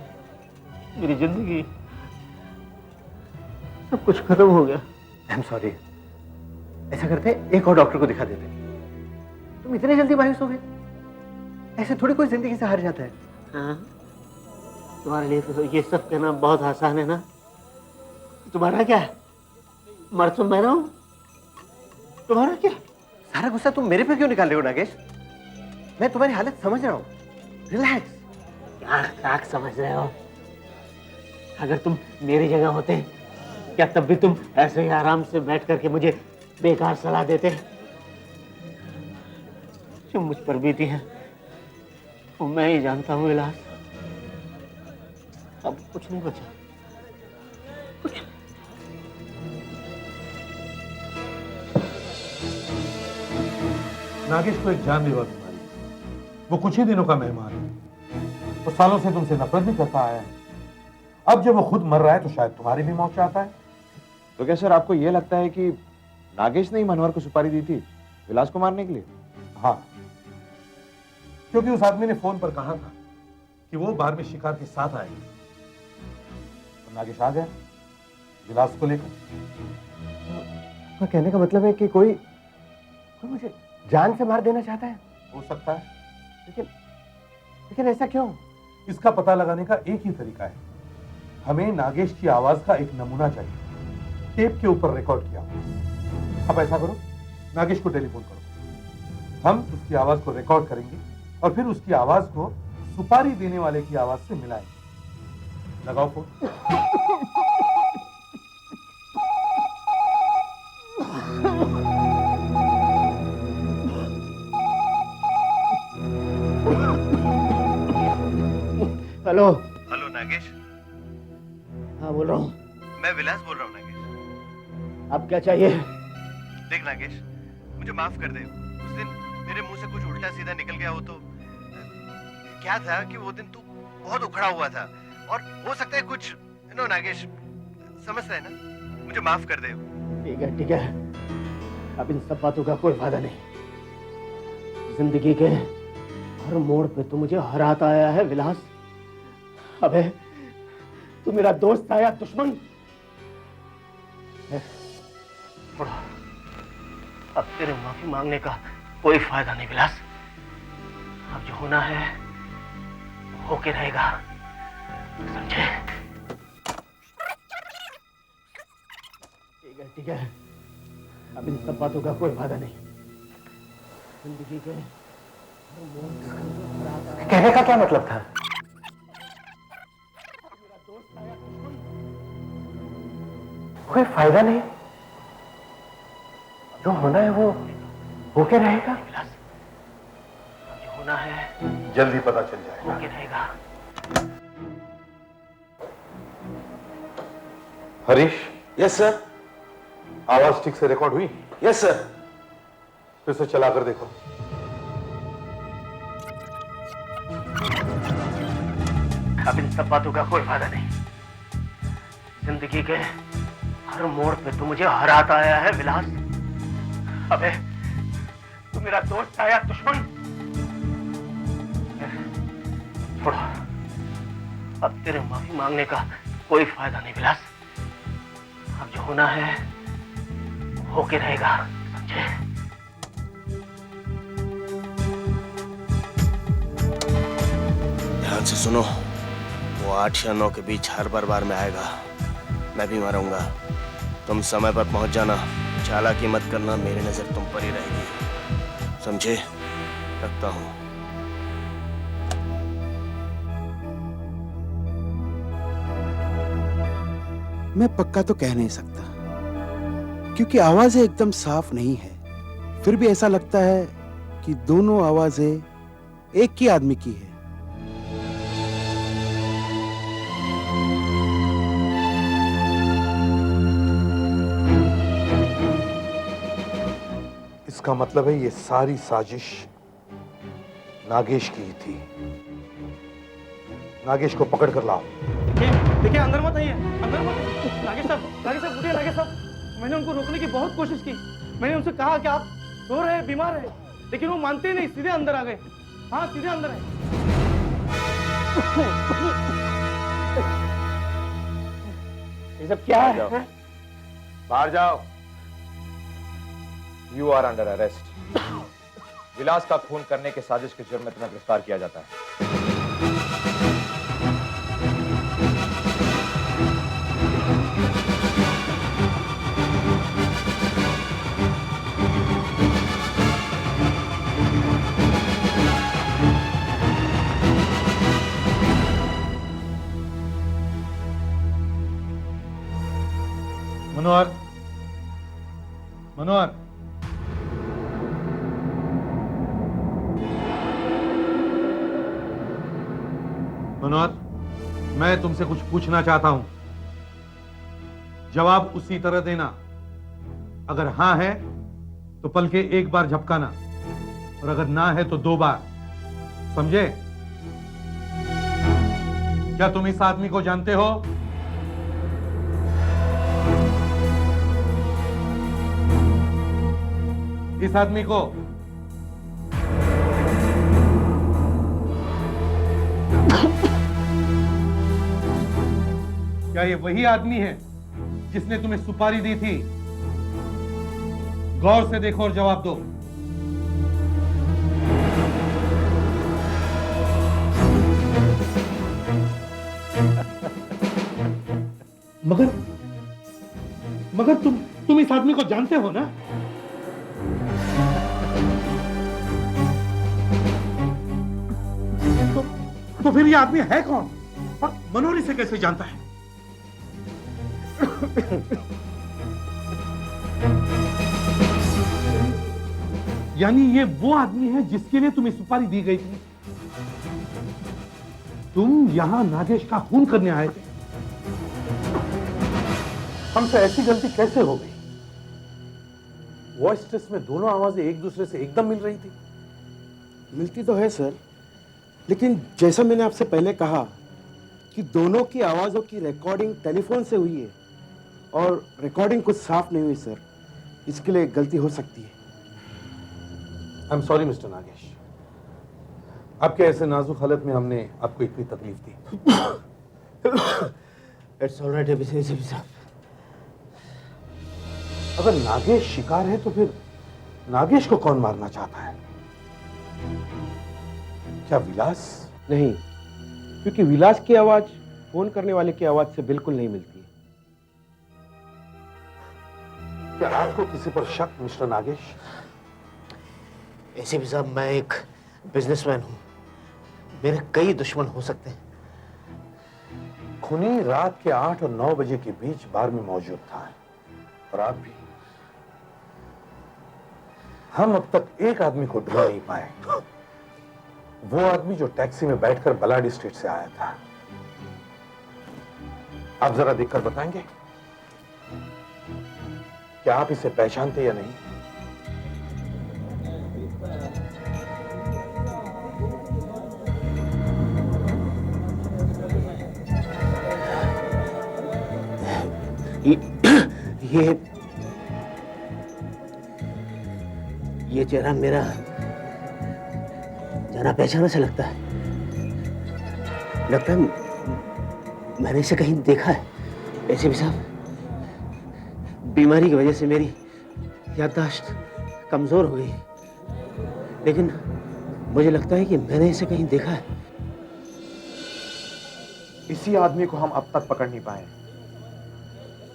मेरी जिंदगी, सब कुछ खत्म हो गया। I am sorry. ऐसा करते एक और डॉक्टर को दिखा देते। तुम इतने जल्दी मायूस हो गए? ऐसे थोड़ी कोई जिंदगी से हार जाता है। हाँ, तुम्हारे लिए तो ये सब कहना बहुत आसान है ना। तुम्हारा क्या है, मर तो मैं हूं, तुम्हारा क्या? सारा गुस्सा तुम मेरे पे क्यों निकाल रहे हो नागेश? मैं तुम्हारी हालत समझ रहा हूँ, रिलैक्स। क्या समझ रहे हो? अगर तुम मेरी जगह होते क्या तब भी तुम ऐसे ही आराम से बैठ करके मुझे बेकार सलाह देते? जो मुझ पर बीती है वो मैं ही जानता हूँ विलास। अब कुछ नहीं बचा। नागेश को एक जानलेवा बीमारी है। वो कुछ ही दिनों का मेहमान है। वो सालों से तुमसे नफरत भी करता आया है। अब जब वो खुद मर रहा है तो शायद तुम्हारी भी मौत चाहता है। तो क्या सर आपको यह लगता है कि नागेश ने ही मनोहर को सुपारी दी थी विलास को मारने के लिए? हाँ, क्योंकि उस आदमी ने फोन पर कहा था कि वो बार में शिकार के साथ आएगा। तो नागेश आ गया विलास को लेकर। तो कहने का मतलब है कि कोई मुझे जान से मार देना चाहता है। हो सकता है, लेकिन ऐसा क्यों? इसका पता लगाने का एक ही तरीका है। हमें नागेश की आवाज का एक नमूना चाहिए, टेप के ऊपर रिकॉर्ड किया। अब ऐसा करो, नागेश को टेलीफोन करो। हम उसकी आवाज को रिकॉर्ड करेंगे और फिर उसकी आवाज को सुपारी देने वाले की आवाज से मिलाएंगे। लगाओ फोन। Hello hello Nagesh. हाँ बोल रहा हूँ। मैं विलास बोल रहा हूँ नागेश। अब क्या चाहिए? देख नागेश, मुझे माफ कर दे। उस दिन मेरे मुंह से कुछ उल्टा सीधा निकल गया हो तो क्या था कि वो दिन तू बहुत उखड़ा हुआ था और हो सकता है कुछ नागेश समझता है ना, मुझे माफ कर दे। ठीक है। अब इन सब बातों का कोई फायदा नहीं। जिंदगी के हर मोड़ पे तू मुझे हराता आया है विलास। अबे तू मेरा दोस्त था या दुश्मन? छोड़ो, अब तेरे माफी मांगने का कोई फायदा नहीं विलास। अब जो होना है होके रहेगा, समझे? ठीक है। अब इन सब बातों का कोई फायदा नहीं। जिंदगी के कहने का क्या मतलब था? कोई फायदा नहीं, जो होना है वो होके रहेगा। जो होना है जल्दी पता चल जाएगा। होके रहेगा। हरीश। Yes sir. आवाज ठीक से रिकॉर्ड हुई? Yes sir. फिर से चलाकर देखो। अब इन सब बातों का कोई फायदा नहीं। जिंदगी के हर मोड़ पे तू मुझे हराता आया है विलास। अबे तू मेरा दोस्त था या दुश्मन? छोड़ो, अब तेरे माफी मांगने का कोई फायदा नहीं विलास। अब जो होना है होके रहेगा, समझे? ध्यान से सुनो, वो 8 या 9 के बीच हर बार में आएगा। मैं भी मरूंगा। तुम समय पर पहुंच जाना। चालाकी मत करना, मेरी नजर तुम पर ही रहेगी, समझे? रखता हूं। मैं पक्का तो कह नहीं सकता क्योंकि आवाजें एकदम साफ नहीं है। फिर भी ऐसा लगता है कि दोनों आवाजें एक ही आदमी की है। इसका मतलब है ये सारी साजिश नागेश की ही थी। नागेश को पकड़ कर लाओ। देखिए अंदर मत आइए, अंदर मत। नागेश साहब उठिए। नागेश साहब, मैंने उनको रोकने की बहुत कोशिश की। मैंने उनसे कहा कि आप सो रहे हैं, बीमार हैं, लेकिन वो मानते ही नहीं, सीधे अंदर आ गए। हाँ, सीधे अंदर आए। ये सब क्या है? बाहर जाओ। You are under arrest. Vilas का खून करने के साजिश के जुर्म में तुम्हें गिरफ्तार किया जाता है। मनोहर, मनोहर, मनोहर, मैं तुमसे कुछ पूछना चाहता हूं, जवाब उसी तरह देना। अगर हां है तो पल के एक बार झपकाना, और अगर ना है तो 2 बार। समझे? क्या तुम इस आदमी को जानते हो? इस आदमी को? क्या ये वही आदमी है जिसने तुम्हें सुपारी दी थी? गौर से देखो और जवाब दो। मगर मगर तुम इस आदमी को जानते हो ना? तो फिर ये आदमी है कौन? और मनोहर इसे कैसे जानता है? यानी ये वो आदमी है जिसके लिए तुम्हें सुपारी दी गई थी। तुम यहां नागेश का खून करने आए थे। हमसे ऐसी गलती कैसे हो गई? वॉइस टेस्ट में दोनों आवाजें एक दूसरे से एकदम मिल रही थी। मिलती तो है सर, लेकिन जैसा मैंने आपसे पहले कहा कि दोनों की आवाजों की रिकॉर्डिंग टेलीफोन से हुई है और रिकॉर्डिंग कुछ साफ नहीं हुई सर, इसके लिए गलती हो सकती है। I am sorry mister Nagesh, आपके ऐसे नाजुक हालत में हमने आपको इतनी तकलीफ दी। इट्स ऑलराइट एबीसी साहब। अगर नागेश शिकार है तो फिर नागेश को कौन मारना चाहता है? क्या विलास? नहीं, क्योंकि विलास की आवाज फोन करने वाले की आवाज से बिल्कुल नहीं मिलती है। क्या आपको किसी पर शक मिस्टर नागेश? एसीपी साहब, मैं एक बिजनेसमैन हूं, मेरे कई दुश्मन हो सकते हैं। खूनी रात के 8 और 9 बजे के बीच बार में मौजूद था, और आप भी। हम अब तक एक आदमी को ढूंढ नहीं पाए, वो आदमी जो टैक्सी में बैठकर बलाडी स्टेट से आया था। आप जरा देखकर बताएंगे क्या आप इसे पहचानते या नहीं? ये चेहरा मेरा जाना पहचाना से लगता है। मैंने इसे कहीं देखा है। एसीपी साहब, बीमारी की वजह से मेरी याददाश्त कमजोर हो गई, लेकिन मुझे लगता है कि मैंने इसे कहीं देखा है। इसी आदमी को हम अब तक पकड़ नहीं पाए,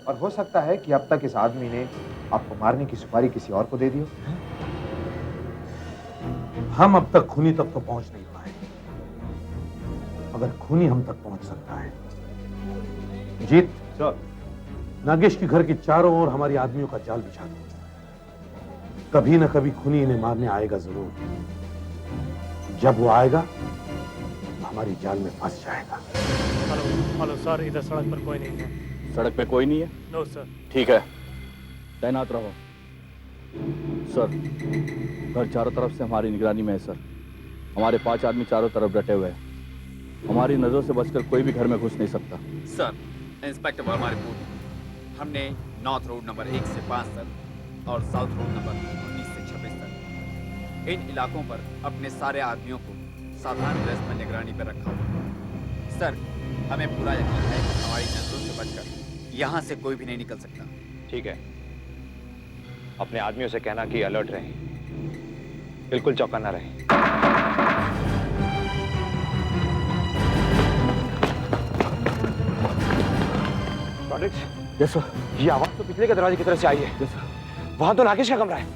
और हो सकता है कि अब तक इस आदमी ने आपको मारने की सुपारी किसी और को दे दी हो। हम अब तक खूनी तक तो पहुंच नहीं पाए, अगर खूनी हम तक पहुंच सकता है। जीत सर, नागेश के घर के चारों ओर हमारी आदमियों का जाल बिछा दो। कभी ना कभी खूनी इन्हें मारने आएगा जरूर। जब वो आएगा हमारी जाल में फंस जाएगा। हेलो सर, इधर सड़क पर कोई नहीं है। सड़क पे कोई नहीं है? No sir. ठीक है, तैनात रहो। सर, घर चारों तरफ से हमारी निगरानी में है सर। हमारे 5 आदमी चारों तरफ डटे हुए हैं। हमारी नजरों से बचकर कोई भी घर में घुस नहीं सकता। Sir, inspector Verma report. हमने नॉर्थ रोड नंबर 1 से 5 तक और साउथ रोड नंबर 19 से 26 तक इन इलाकों पर अपने सारे आदमियों को साधारण ड्रेस में निगरानी पर रखा हुआ। सर, हमें पूरा यकीन है कि हमारी नजरों से बचकर यहाँ से कोई भी नहीं निकल सकता। ठीक है, अपने आदमियों से कहना कि अलर्ट रहें, बिल्कुल चौकन्ना रहें। Yes sir. ये आवाज तो पिछले के दरवाजे की तरफ से आई है। Yes sir. वहां तो नागेश का कमरा है।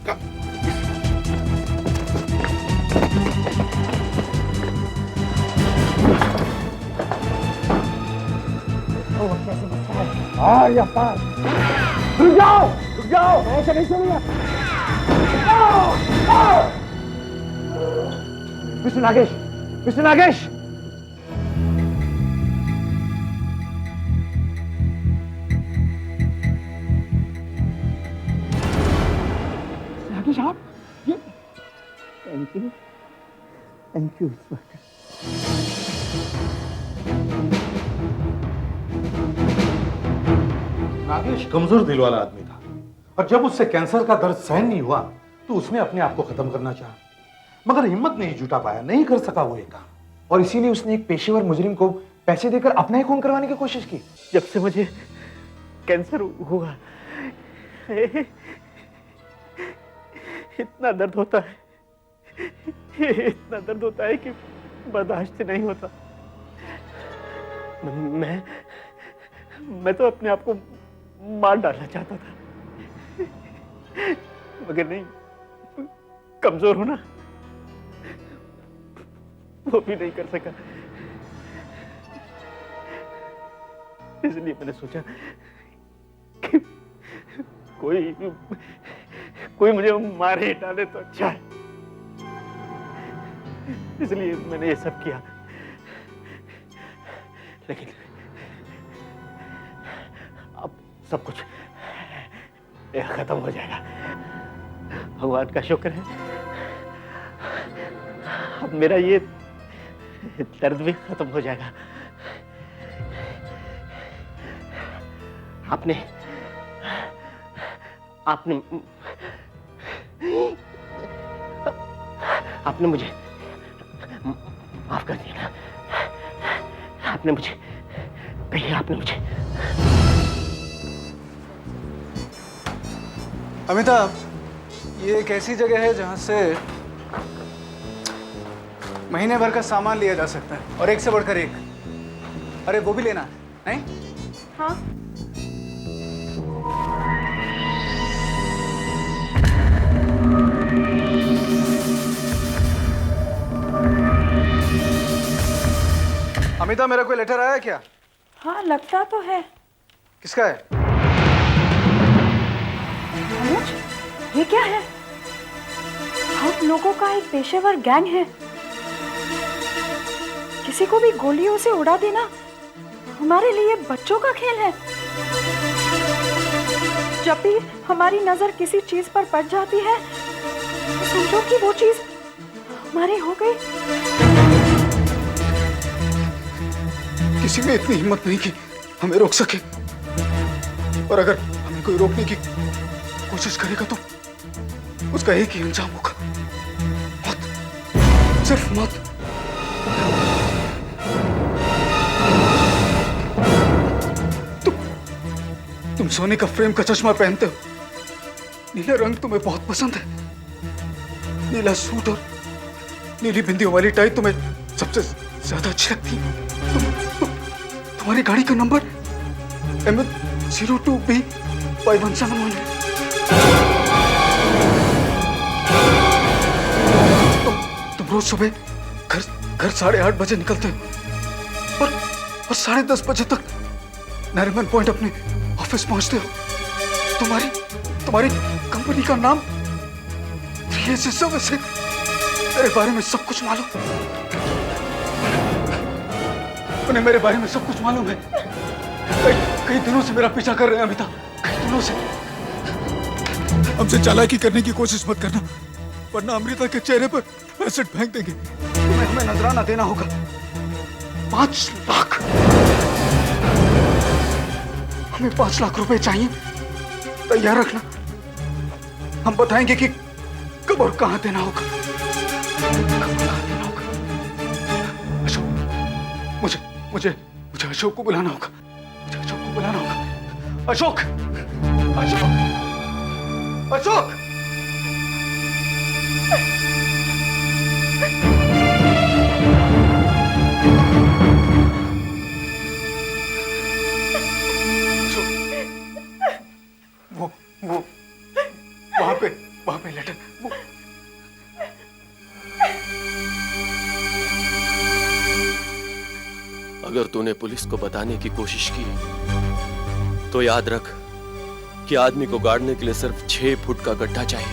या पार। रुक जाओ, ऐसे नहीं चलेगा। मिस्टर नागेश, मिस्टर नागेश, नागेश आप ये, थैंक यू इंस्पेक्टर। नागेश कमजोर दिल वाला आदमी था और जब उससे कैंसर का दर्द सहन नहीं हुआ तो उसने अपने आप को खत्म करना चाहा, मगर हिम्मत नहीं जुटा पाया, नहीं कर सका वो ये काम। और इसीलिए उसने एक पेशेवर मुजरिम को पैसे देकर अपना ही खून करवाने की कोशिश की। जब से मुझे कैंसर हुआ इतना दर्द होता है कि बर्दाश्त नहीं होता। मैं तो अपने आप को मार डालना चाहता था, मगर नहीं, कमजोर हूं ना, वो भी नहीं कर सका। इसलिए मैंने सोचा कि कोई मुझे मारे डाले तो अच्छा है, इसलिए मैंने ये सब किया। लेकिन अब सब कुछ खत्म हो जाएगा, भगवान का शुक्र है। अब मेरा ये दर्द भी खत्म हो जाएगा। आपने मुझे माफ कर दिया ना। आपने मुझे अमिताभ, ये एक ऐसी जगह है जहां से महीने भर का सामान लिया जा सकता है, और एक से बढ़कर एक। अरे वो भी लेना है, नहीं? हाँ। अमिताभ, मेरा कोई लेटर आया क्या? हाँ, लगता तो है। किसका है? अनुज, ये क्या है? हम लोगों का एक पेशेवर गैंग है। किसी को भी गोलियों से उड़ा देना हमारे लिए बच्चों का खेल है। जब भी हमारी नजर किसी चीज पर पड़ जाती है तो समझो कि वो चीज हमारी हो गई। किसी में इतनी हिम्मत नहीं कि हमें रोक सके, और अगर हमें कोई रोकने की कोशिश करेगा तो उसका एक ही अंजाम होगा, मौत, सिर्फ मौत। तुम सोने का फ्रेम का चश्मा पहनते हो, नीला रंग तुम्हें बहुत पसंद है, नीला सूट और नीली बिंदियों वाली टाई तुम्हें सबसे ज्यादा अच्छी लगती है। तुम्हारी गाड़ी का नंबर MN02B5171 है। तुम रोज सुबह घर 8:30 बजे निकलते हो और 10:30 बजे तक नरीमन पॉइंट अपने ऑफिस पहुंचते हो। तुम्हारी कंपनी का नाम 3AC सर्विस है। मेरे बारे में सब कुछ मालूम, उन्हें मेरे बारे में सब कुछ मालूम है। कई दिनों से मेरा पीछा कर रहे हैं अमिताभ, कई दिनों से। हमसे चालाकी करने की कोशिश मत करना, वरना अमृता के चेहरे पर एसिड फेंक देंगे। तुम्हें हमें नजराना देना होगा। 5 लाख, हमें 5 लाख रुपए चाहिए, तैयार रखना। हम बताएंगे कि कब और कहां देना होगा। अशोक, मुझे अशोक को बुलाना होगा। अशोक, अशोक। वो वहां पे लेटर। अगर तूने पुलिस को बताने की कोशिश की तो याद रख कि कि आदमी को गाड़ने के लिए सिर्फ 6 फुट का गड्ढा चाहिए।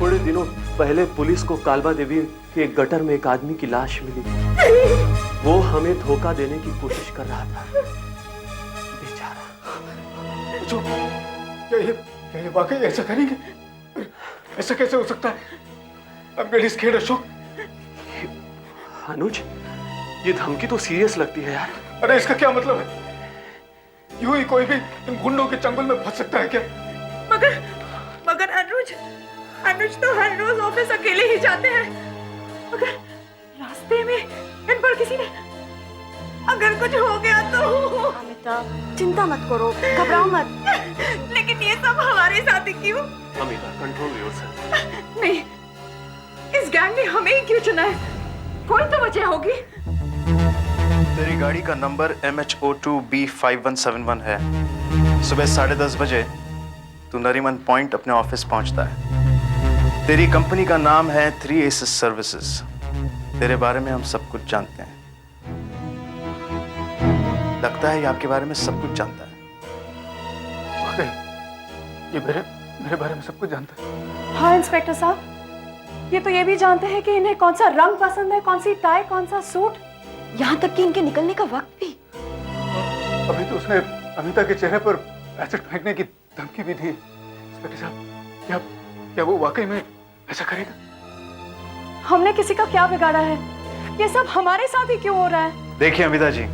थोड़े दिनों पहले पुलिस को कालबा देवी के एक गटर में एक आदमी की लाश मिली। वो हमें धोखा देने की कोशिश कर रहा था। बेचारा। जो क्या ये वाकई ऐसा करेंगे? ऐसा कैसे हो सकता है? I'm really scared, Ashok. अनुज, ये धमकी तो सीरियस लगती है यार। अरे इसका क्या मतलब है? यूं ही कोई भी इन गुंडों के चंगुल में फंस सकता है क्या? मगर अनुज तो हर रोज ऑफिस अकेले ही जाते हैं। अगर रास्ते में इन पर किसी ने अगर कुछ हो गया तो। अमिता, चिंता मत करो, घबराओ मत। लेकिन ये सब हमारे साथ ही क्यों? Amita, control yourself. नहीं, इस गैंग ने हमें ही क्यों चुना है? कोई तो वजह होगी। तेरी गाड़ी का नंबर MH02B5171 है। सुबह 10:30 बजे तू नरीमन पॉइंट अपने ऑफिस पहुंचता है। तेरी कंपनी का नाम है 3 Aces सर्विसेज। तेरे बारे में हम सब कुछ जानते हैं। लगता है ये आपके बारे में सब कुछ जानता है। वाकई ये मेरे बारे में सब कुछ जानता है। हाँ इंस्पेक्टर साहब, ये तो ये भी जानते हैं कि इन्हें कौन सा रंग पसंद है, कौन सी टाई, कौन सा सूट, यहाँ तक कि इनके निकलने का वक्त भी। अभी तो उसने अमिता के चेहरे पर एसिड फेंकने की धमकी भी दी। इंस्पेक्टर साहब, क्या वो वाकई में ऐसा करेगा? हमने किसी का क्या बिगाड़ा है? ये सब हमारे साथ ही क्यों हो रहा है? देखिए अमिता जी,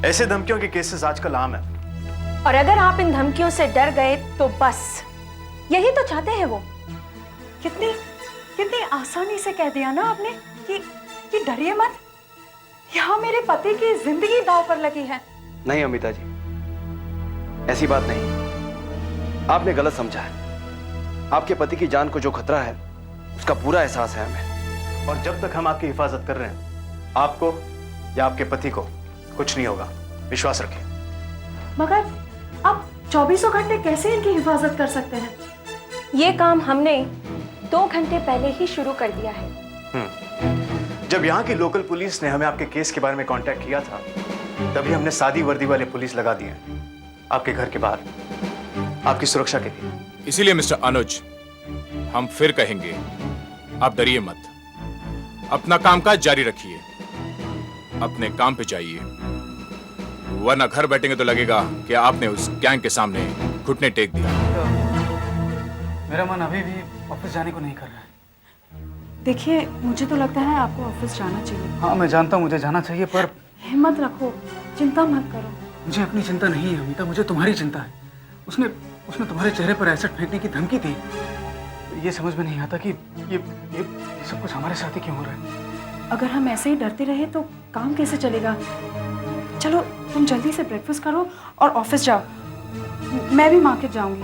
ऐसे धमकियों के केसेस आजकल आम है। और अगर आप इन धमकियों से डर गए तो बस यही तो चाहते हैं वो। कितनी आसानी से कह दिया ना आपने कि डरिए मत। यहाँ मेरे पति की जिंदगी दांव पर लगी है। नहीं अमिता जी, ऐसी बात नहीं। आपने गलत समझा है। आपके पति की जान को जो खतरा है उसका पूरा एहसास है हमें। और जब तक हम आपकी हिफाजत कर रहे हैं, आपको या आपके पति को कुछ नहीं होगा, विश्वास रखिए। मगर आप 24 घंटे कैसे इनकी हिफाजत कर सकते हैं? ये काम हमने 2 घंटे पहले ही शुरू कर दिया है। जब यहाँ की लोकल पुलिस ने हमें आपके केस के बारे में कांटेक्ट किया था, तभी हमने सादी वर्दी वाले पुलिस लगा दिए आपके घर के बाहर, आपकी सुरक्षा के लिए। इसीलिए मिस्टर अनुज, हम फिर कहेंगे, आप डरिए मत। अपना कामकाज जारी रखिए, अपने काम पे जाइए, वरना घर बैठेंगे तो लगेगा कि आपने उस गैंग के सामने घुटने टेक दिया। मेरा मन अभी भी ऑफिस जाने को नहीं कर रहा है। देखिए, मुझे तो लगता है आपको ऑफिस जाना चाहिए। हाँ, मैं जानता हूँ मुझे जाना चाहिए, पर हिम्मत रखो, चिंता मत करो। मुझे अपनी चिंता नहीं है अमिता, मुझे तुम्हारी चिंता है। उसने तुम्हारे चेहरे पर एसिड फेंकने की धमकी दी। ये समझ में नहीं आता कि ये सब कुछ हमारे साथ ही क्यों हो रहा है। अगर हम ऐसे ही डरते रहे तो काम कैसे चलेगा? चलो तुम जल्दी से ब्रेकफास्ट करो और ऑफिस जाओ। मैं भी मार्केट जाऊंगी।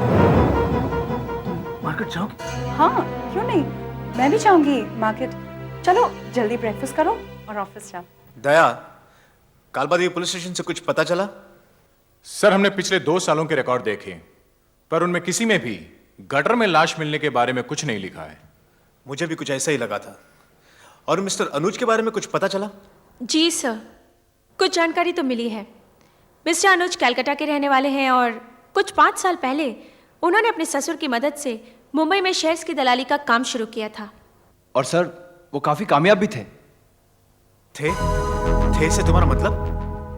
मार्केट जाओगी? हाँ, क्यों नहीं, मैं भी जाऊंगी मार्केट। चलो जल्दी ब्रेकफास्ट करो और ऑफिस जाओ। दया, कालबा देवी पुलिस स्टेशन से कुछ पता चला? सर, हमने पिछले 2 सालों के रिकॉर्ड देखे, पर उनमें किसी में भी गटर में लाश मिलने के बारे में कुछ नहीं लिखा है। मुझे भी कुछ ऐसा ही लगा था। और मिस्टर अनुज के बारे में कुछ पता चला? जी सर, कुछ जानकारी तो मिली है। मिस्टर अनुज कलकत्ता के रहने वाले हैं और कुछ 5 साल पहले उन्होंने अपने ससुर की मदद से मुंबई में शेयर्स की दलाली का काम शुरू किया था। और सर, वो काफी कामयाब भी थे से तुम्हारा मतलब?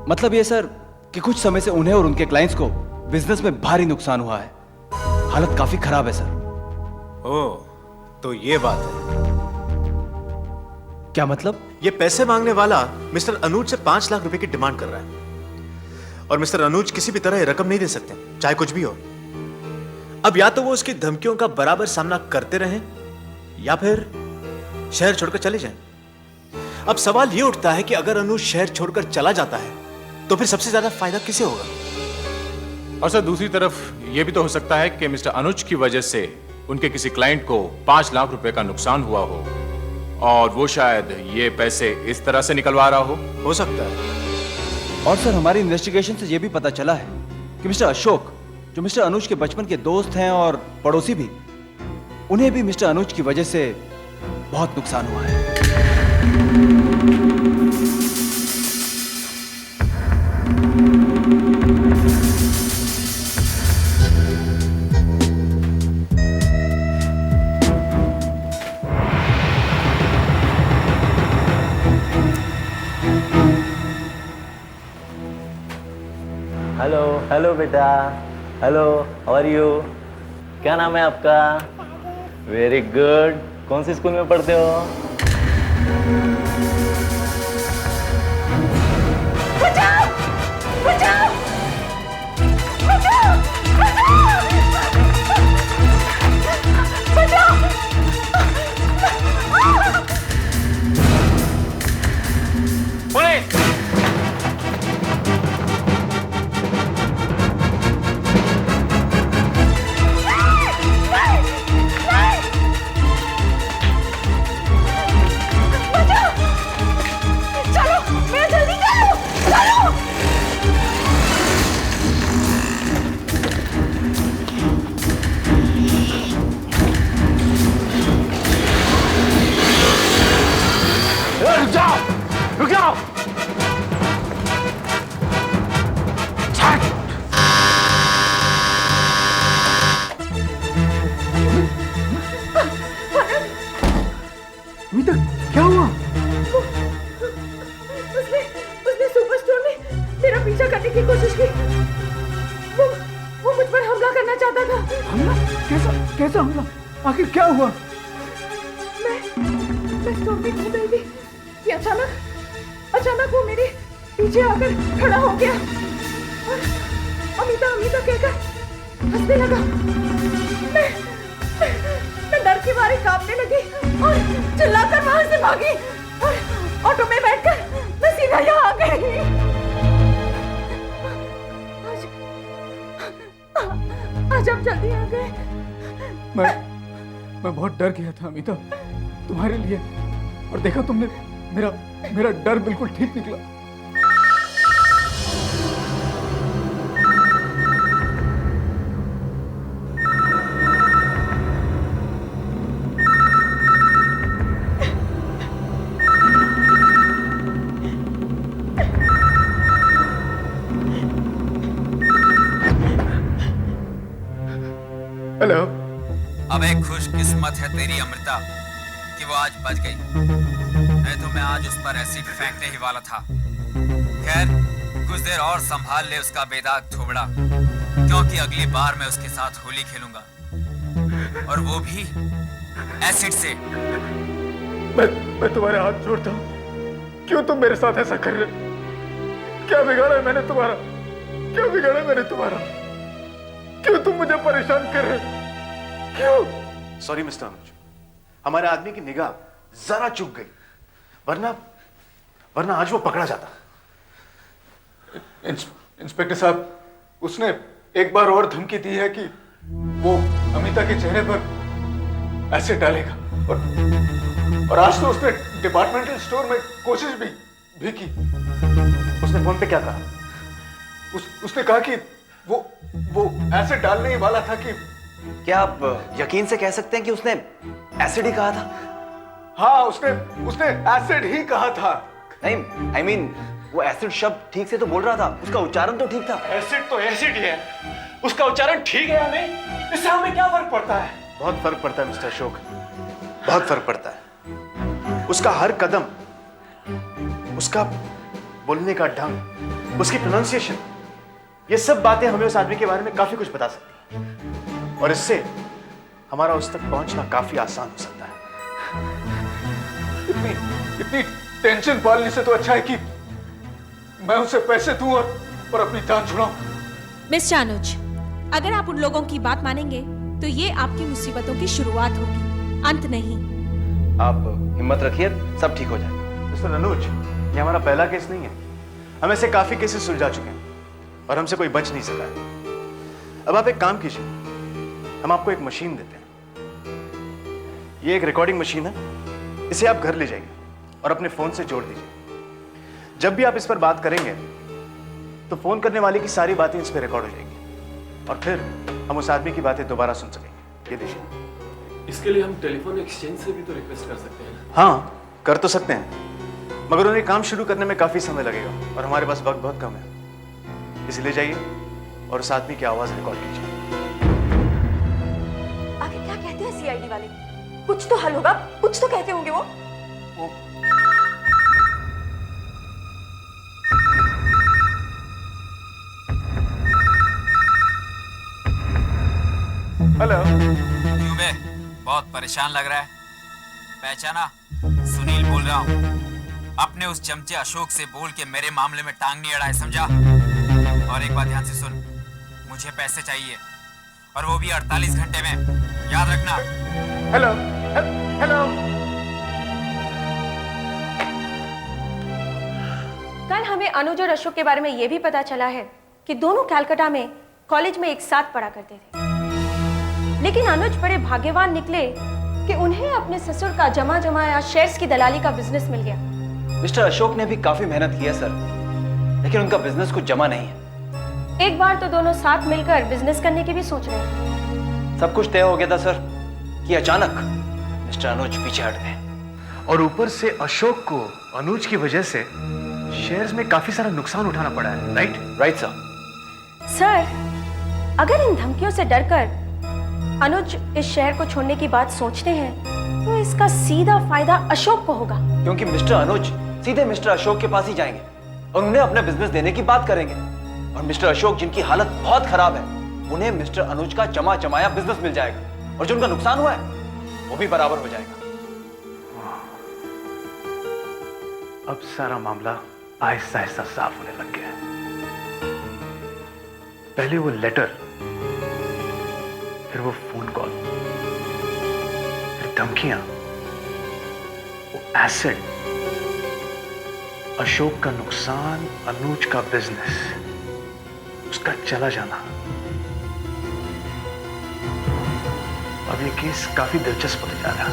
मतलब ये सर कि कुछ समय से उन्हें और उनके क्लाइंट्स को बिजनेस में भारी नुकसान हुआ है। हालत काफी खराब है सर। ओह, तो ये बात है। क्या मतलब? ये पैसे मांगने वाला मिस्टर अनुज से 5 लाख रुपए की डिमांड कर रहा है और मिस्टर अनुज किसी भी तरह ये रकम नहीं दे सकते, चाहे कुछ भी हो। अब या तो वो उसकी धमकियों का बराबर सामना करते रहें या फिर शहर छोड़कर चले जाएं। अब सवाल ये उठता है कि अगर अनुज शहर छोड़कर चला जाता है तो फिर सबसे ज्यादा फायदा किसे होगा? और सर, दूसरी तरफ यह भी तो हो सकता है कि मिस्टर अनुज की वजह से उनके किसी क्लाइंट को 5 लाख रुपए का नुकसान हुआ हो और वो शायद ये पैसे इस तरह से निकलवा रहा हो सकता है। और सर, हमारी इन्वेस्टिगेशन से यह भी पता चला है कि मिस्टर अशोक, जो मिस्टर अनुज के बचपन के दोस्त हैं और पड़ोसी भी, उन्हें भी मिस्टर अनुज की वजह से बहुत नुकसान हुआ है। हेलो हेलो बेटा, हेलो, हाउ आर यू? क्या नाम है आपका? Very good. कौन सी स्कूल में पढ़ते हो? बचाओ! बचाओ! बचाओ! बचाओ! पुलिस! रुक जाओ! अमिता, क्या हुआ? उसने सुपर स्टोर में मेरा पीछा करने की कोशिश की। वो मुझ पर हमला करना चाहता था। हमला? कैसा हमला? आखिर क्या हुआ? मैं स्टोर में घूम रही थी कि अचानक वो मेरे पीछे आकर खड़ा हो गया और अमिता कहकर हंसने लगा। मैं डर के मारे कांपने लगी और चिल्लाकर वहां से भागी और ऑटो में बैठकर मैं सीधा यहाँ आ गई। आज आप जल्दी आ गए। मैं बहुत डर गया था अमिता तुम्हारे लिए, और देखा तुमने मेरा डर बिल्कुल ठीक निकला। हेलो। अब एक खुशकिस्मत है तेरी अमृता कि वो आज बच गई, नहीं तो मैं आज उस पर एसिड फेंकने ही वाला था। खैर, कुछ देर और संभाल ले उसका बेदाग थोबड़ा, क्योंकि अगली बार मैं उसके साथ होली खेलूंगा, और वो भी एसिड से। मैं तुम्हारे हाथ जोड़ता हूँ, क्यों तुम मेरे साथ ऐसा कर रहे? क्या बिगाड़ा है मैंने तुम्हारा? क्या बिगाड़ा मैंने तुम्हारा? क्यों तुम मुझे परेशान कर रहे? क्यों? सॉरी मिस्टर अनुज, हमारे आदमी की निगाह जरा चूक गई, वरना आज वो पकड़ा जाता। इंस्पेक्टर साहब, उसने एक बार और धमकी दी है कि वो अमिता के चेहरे पर एसिड डालेगा, और आज तो उसने डिपार्टमेंटल स्टोर में कोशिश भी की। उसने फोन पे क्या कहा? उसने कहा कि वो एसिड डालने ही वाला था। कि क्या आप यकीन से कह सकते हैं कि उसने एसिड ही कहा था? हाँ, उसने एसिड ही कहा था। नहीं, I mean, वो एसिड शब्द ठीक से तो बोल रहा था, उसका उच्चारण तो ठीक था। एसिड तो एसिड ही है, उसका उच्चारण ठीक है या नहीं, इससे हमें क्या फर्क पड़ता है? बहुत फर्क पड़ता है मिस्टर अशोक, बहुत फर्क पड़ता है। उसका हर कदम, उसका बोलने का ढंग, उसकी प्रोनाउंसिएशन, ये सब बातें हमें उस आदमी के बारे में काफी कुछ बता सकती हैं, और इससे हमारा उस तक पहुंचना काफी आसान हो सकता है। इतनी टेंशन पालने से तो अच्छा है कि मैं उसे पैसे दूं और अपनी जान छुड़ाऊं। मिस्टर अनुज, अगर आप उन लोगों की बात मानेंगे तो ये आपकी मुसीबतों की शुरुआत होगी, अंत नहीं। आप हिम्मत रखिए, सब ठीक हो जाएगा। मिस्टर अनुज, ये हमारा पहला केस नहीं है, हम ऐसे काफी केसेस सुलझा चुके हैं और हमसे कोई बच नहीं सका है। अब आप एक काम कीजिए, हम आपको एक मशीन देते हैं। ये एक रिकॉर्डिंग मशीन है, इसे आप घर ले जाइए और अपने फोन से जोड़ दीजिए। जब भी आप इस पर बात करेंगे तो फोन करने वाले की सारी बातें इस पर रिकॉर्ड हो जाएंगी, और फिर हम उस आदमी की बातें दोबारा सुन सकेंगे। ये देखिए। इसके लिए हम टेलीफोन एक्सचेंज से भी तो रिक्वेस्ट कर सकते हैं ना? हाँ, कर तो सकते हैं, मगर उन्हें काम शुरू करने में काफी समय लगेगा और हमारे पास वक्त बहुत कम है। इसे ले जाइए और उस आदमी की आवाज रिकॉर्ड कीजिए। आखिर क्या कहते हैं सीआईडी वाले? कुछ तो हल होगा, कुछ तो कहते होंगे वो। परेशान लग रहा है। पहचाना? सुनील बोल रहा हूँ। अपने उस चमचे अशोक से बोल के मेरे मामले में टांग नहीं अड़ाए, समझा? और एक बात ध्यान से सुन, मुझे पैसे चाहिए और वो भी 48 घंटे में, याद रखना। Hello hello. कल हमें अनुज और अशोक के बारे में यह भी पता चला है कि दोनों कलकत्ता में कॉलेज में एक साथ पढ़ा करते थे। लेकिन अनुज बड़े भाग्यवान निकले कि उन्हें अपने ससुर का जमा जमाया शेयर्स की दलाली का बिजनेस मिल गया। मिस्टर अशोक ने भी काफी मेहनत की है सर, लेकिन उनका बिजनेस कुछ जमा नहीं है। एक बार तो दोनों साथ मिलकर बिजनेस करने की भी सोच रहे थे। सब कुछ तय हो गया था सर कि अचानक मिस्टर अनुज पीछे हट गए। और ऊपर से अशोक को अनुज की वजह से शेयर्स में काफी सारा नुकसान उठाना पड़ा है। राइट सर, अगर इन धमकियों से डरकर अनुज इस शहर को छोड़ने की बात सोचते हैं तो इसका सीधा फायदा अशोक को होगा। क्योंकि मिस्टर अनुज सीधे मिस्टर अशोक के पास ही जाएंगे और उन्हें अपने बिजनेस देने की बात करेंगे। और मिस्टर अशोक जिनकी हालत बहुत खराब है, उन्हें मिस्टर अनुज का जमा जमाया बिजनेस मिल जाएगा और जो उनका नुकसान हुआ है वो भी बराबर हो जाएगा। अब सारा मामला आहिस्ता आहिस्ता साफ होने लग गया है। पहले वो लेटर, फिर वो फोन कॉल, फिर धमकियां, वो एसिड, अशोक का नुकसान, अनुज का बिजनेस, उसका चला जाना। अब ये केस काफी दिलचस्प होने जा रहा है।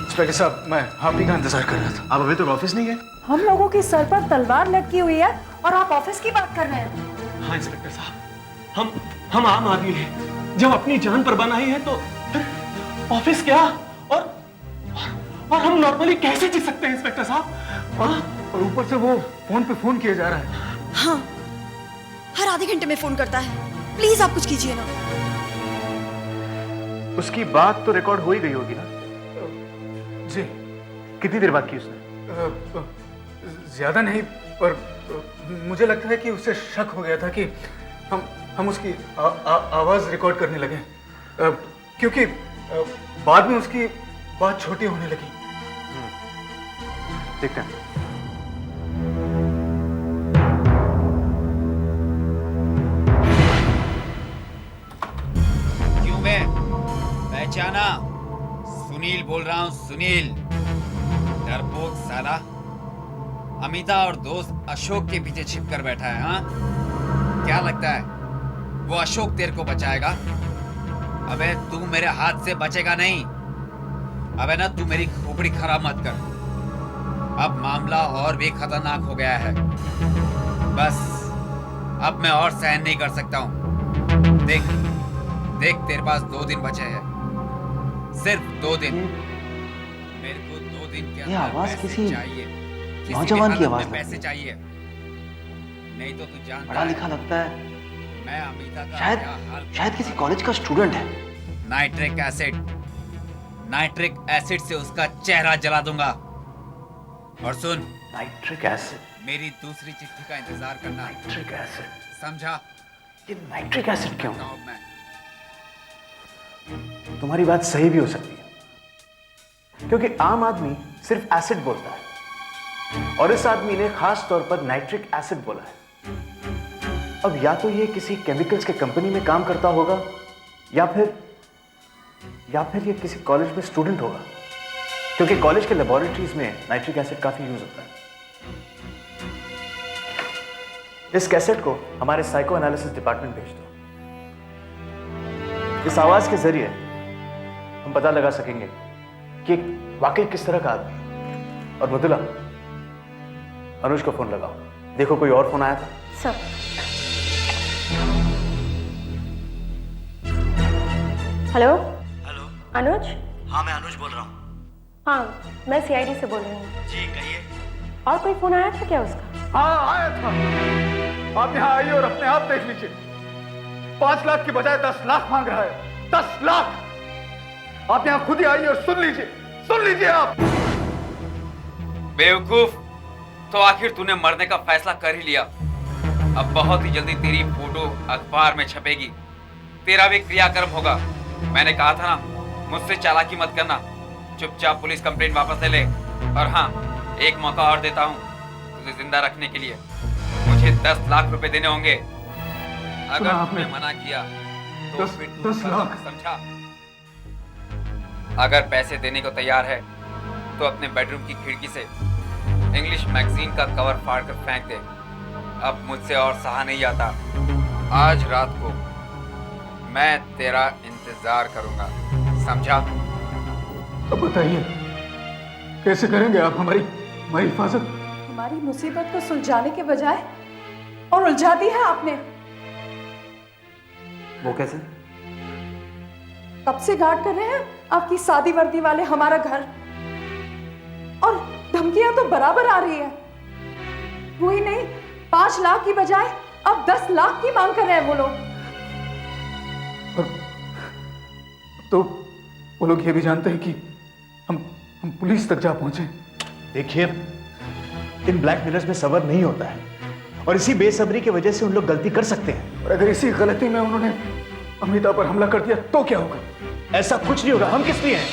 इंस्पेक्टर साहब, मैं आप ही का इंतजार कर रहा था। आप अभी तक ऑफिस नहीं गए? हम लोगों की सर पर तलवार लटकी हुई है और आप ऑफिस की बात कर रहे हैं। हाँ इंस्पेक्टर साहब, हम आम आदमी हैं। जब अपनी जान पर बनाई है तो फिर ऑफिस क्या और हम नॉर्मली कैसे जी सकते हैं इंस्पेक्टर साहब? और ऊपर से वो फोन पे फोन किया जा रहा है। हाँ, हर आधे घंटे में फोन करता है। प्लीज आप कुछ कीजिए ना। उसकी बात तो रिकॉर्ड हो ही गई होगी ना? जी। कितनी देर बात की उसने? ज्यादा नहीं, पर मुझे लगता है कि उसे शक हो गया था कि हम उसकी आवाज रिकॉर्ड करने लगे, क्योंकि बाद में उसकी बात छोटी होने लगी। देखते हैं। क्यों मैं पहचाना? सुनील बोल रहा हूँ, सुनील। डरपोक साला अमिता और दोस्त अशोक के पीछे छिप कर बैठा है। हाँ, क्या लगता है वो अशोक तेरे को बचाएगा? अबे तू मेरे हाथ से बचेगा नहीं। अबे ना, तू मेरी खोपड़ी खराब मत कर। अब मामला और भी खतरनाक हो गया है। बस अब मैं और सहन नहीं कर सकता हूँ। देख तेरे पास 2 दिन बचे हैं, सिर्फ 2 दिन। मेरे को 2 दिन के अंदर आवाज पैसे किसी चाहिए। नौजवान की आवाज लग पैसे चाहिए, नहीं तो तू जानता पढ़ा लिखा लगता है। मैं अमिता का क्या हाल शायद किसी कॉलेज का स्टूडेंट है। नाइट्रिक एसिड से उसका चेहरा जला दूंगा। और सुन, नाइट्रिक एसिड? मेरी दूसरी चिट्ठी का इंतजार करना। Nitric acid? समझा? ये नाइट्रिक एसिड क्यों? मैं तुम्हारी बात सही भी हो सकती है, क्योंकि आम आदमी सिर्फ एसिड बोलता है और इस आदमी ने खास तौर पर नाइट्रिक एसिड बोला है। अब या तो ये किसी केमिकल्स के कंपनी में काम करता होगा या फिर ये किसी कॉलेज में स्टूडेंट होगा, क्योंकि कॉलेज के लेबोरेटरीज में नाइट्रिक एसिड काफी यूज होता है। इस कैसेट को हमारे साइको एनालिसिस डिपार्टमेंट भेज दो। इस आवाज के जरिए हम पता लगा सकेंगे कि वाकई किस तरह का आदमी। और मृदुला, अनुज को फोन लगाओ, देखो कोई और फोन आया था। सर, हेलो अनुज? हाँ, मैं अनुज बोल रहा हूँ। हाँ, मैं सीआईडी से बोल रही हूँ। जी कहिए। और कोई फोन आया था क्या उसका? हाँ आया था। आप यहाँ आइए और अपने आप देख लीजिए। 5 लाख की बजाय 10 लाख मांग रहा है। 10 लाख। आप यहाँ खुद ही आइए और सुन लीजिए आप। बेवकूफ, तो आखिर तूने मरने का फैसला कर ही लिया। अब बहुत ही जल्दी तेरी फोटो अखबार में छपेगी, तेरा भी क्रियाक्रम होगा। मैंने कहा था ना, मुझसे चालाकी मत करना। चुपचाप पुलिस कंप्लेंट वापस ले ले। और हाँ, एक मौका और देता हूँ तुझे जिंदा रखने के लिए। मुझे 10 लाख रुपए देने होंगे। अगर तुमने मना किया तो फिर तू 10 लाख समझा। अगर पैसे देने को तैयार है तो अपने बेडरूम की खिड़की से इंग्लिश मैगजीन का कवर फाड़ कर फेंक दे। अब मुझसे और सहा नहीं जाता। आज रात को मैं तेरा इंतजार करूंगा, समझा? अब बताइए कैसे करेंगे आप हमारी हिफाजत? हमारी मुसीबत को सुलझाने के बजाय और उलझा दी है आपने। वो कैसे? कब से गार्ड कर रहे हैं आपकी सादी वर्दी वाले हमारा घर, और धमकियां तो बराबर आ रही है। वही नहीं, 5 लाख की बजाय अब 10 लाख की मांग कर रहे हैं वो लोग। तो वो लोग ये भी जानते हैं कि हम पुलिस तक जा पहुंचे। देखिए, इन ब्लैकमेलर्स में सब्र नहीं होता है, और इसी बेसब्री की वजह से उन लोग गलती कर सकते हैं। और अगर इसी गलती में उन्होंने अमिता पर हमला कर दिया तो क्या होगा? ऐसा कुछ नहीं होगा। हम किस लिए हैं?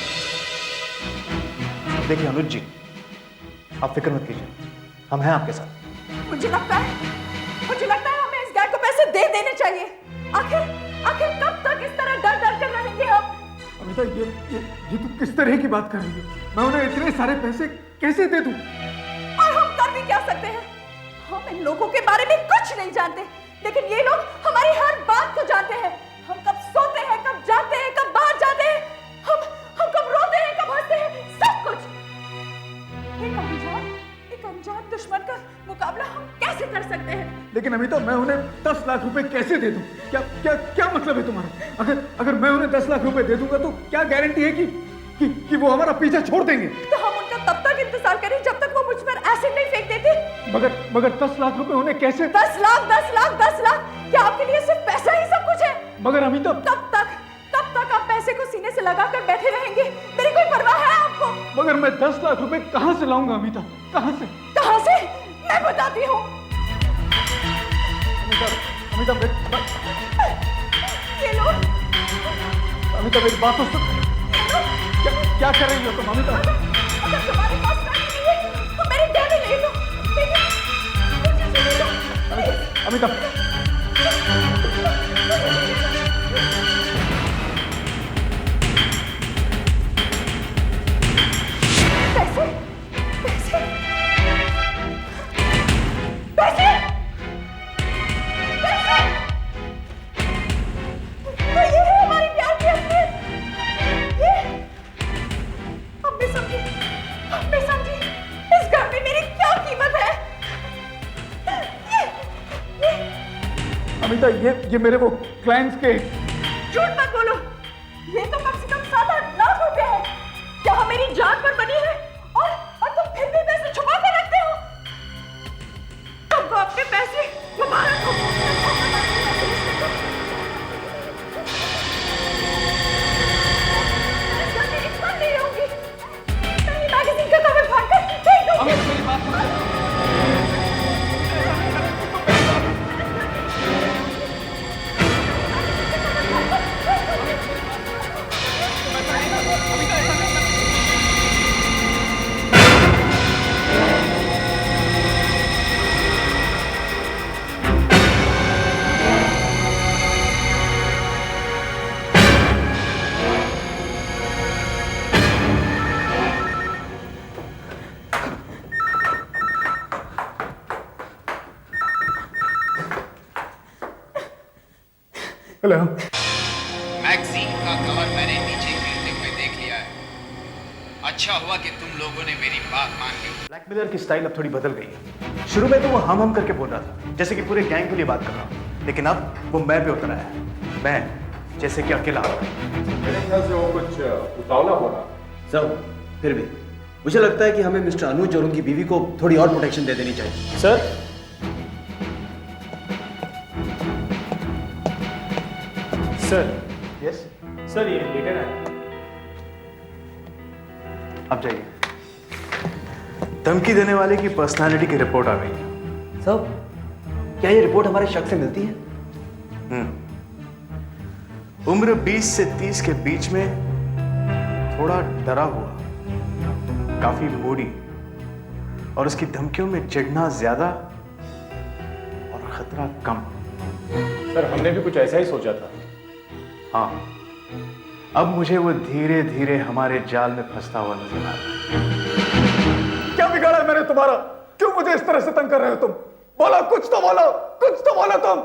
देखिए अनुज जी, आप फिक्र मत कीजिए, हम हैं आपके साथ। मुझे लगता है हमें इस गाय को पैसे दे देने चाहिए। आखिर कब तक इस तरह डर डर कर रहेंगे हम? अमिता, ये तू किस तरह की बात कर रही है? मैं उन्हें इतने सारे पैसे कैसे दे दूं? और हम कर भी क्या सकते हैं? हम इन लोगों के बारे में कुछ नहीं जानते, लेकिन ये लोग हमारी हर बात को जानते हैं। हम कब सोते हैं, कब जाते हैं, कब बाहर जाते हैं, हम कब रोते हैं, कब हंसते हैं, सब कुछ। एक अनजान दुश्मन का मुकाबला हम कैसे कर सकते हैं? लेकिन अमिता, मैं उन्हें 10 लाख रुपए कैसे दे दूं? क्या मतलब है तुम्हारा? अगर मैं उन्हें 10 लाख रुपए दे दूंगा तो क्या गारंटी है कि वो हमारा पीछा छोड़ देंगे? तो हम उनका तब तक इंतजार करें जब तक वो मुझ पर एसिड नहीं फेंक देते। मगर 10 लाख रुपए उन्हें कैसे? 10 लाख, 10 लाख, 10 लाख? क्या आपके लिए सिर्फ पैसा ही सब कुछ है? मगर अमिता, तब तक आप पैसे को सीने से लगाकर बैठे रहेंगे? मेरी कोई परवाह है आपको? मगर मैं 10 लाख रुपए कहां से लाऊंगा अमिता? कहां से? मैं बताती हूँ। अमिता, ये लो। अमिता, मेरी बात तो सुन। क्या कर रही हो तुम अमिता? अगर तुम्हारे पास पैसे नहीं है तो मेरी डेबिट ले लो। अमिता, पैसे तो ये है हमारी प्यार की असलियत। ये हमने समझी इस घर में मेरी क्या कीमत है। अमिता, ये मेरे वो क्लाइंट्स के। झूठ मत बोलो, ये तो कम से कम 7-8 लाख रुपए है। क्या हम मेरी जान पर बनी है और तुम फिर भी पैसे छुपा कर रखते हो? तुमको अपने पैसे दोबारा दो। इस घर में इज्जत नहीं होगी। मैं ये मैगजीन का कवर फाड़कर फेंक दूंगी। मेरी बात सुनो। हेलो। मैगजीन का कवर मैंने नीचे गिरते हुए देख लिया है। अच्छा हुआ कि तुम लोगों ने मेरी बात मान ली। ब्लैकमेलर की स्टाइल अब थोड़ी बदल गई है। शुरू में तो वो हम करके बोल रहा था, जैसे कि पूरे गैंग के लिए बात कर रहा हूँ, लेकिन अब वो मैं पे उतर आया है। मैं जैसे कि अकेला। मेरे ख्याल से वो कुछ उतावला हो रहा। सर, फिर भी मुझे लगता है कि हमें मिस्टर अनुज और उनकी बीवी को थोड़ी और प्रोटेक्शन दे देनी चाहिए। सर, यस सर, ये लेटर है। अब जाइए। धमकी देने वाले की पर्सनालिटी की रिपोर्ट आ गई। सर, क्या ये रिपोर्ट हमारे शख्स से मिलती है? उम्र 20 से 30 के बीच में, थोड़ा डरा हुआ, काफी मूडी और उसकी धमकियों में चिढ़ना ज्यादा और खतरा कम। सर हमने भी कुछ ऐसा ही सोचा था। हाँ, अब मुझे वो धीरे धीरे हमारे जाल में फंसता हुआ नजर आ रहा है। क्या बिगाड़ा है मैंने तुम्हारा? क्यों मुझे इस तरह से तंग कर रहे हो तुम? बोलो, कुछ तो बोलो, कुछ तो बोलो तुम।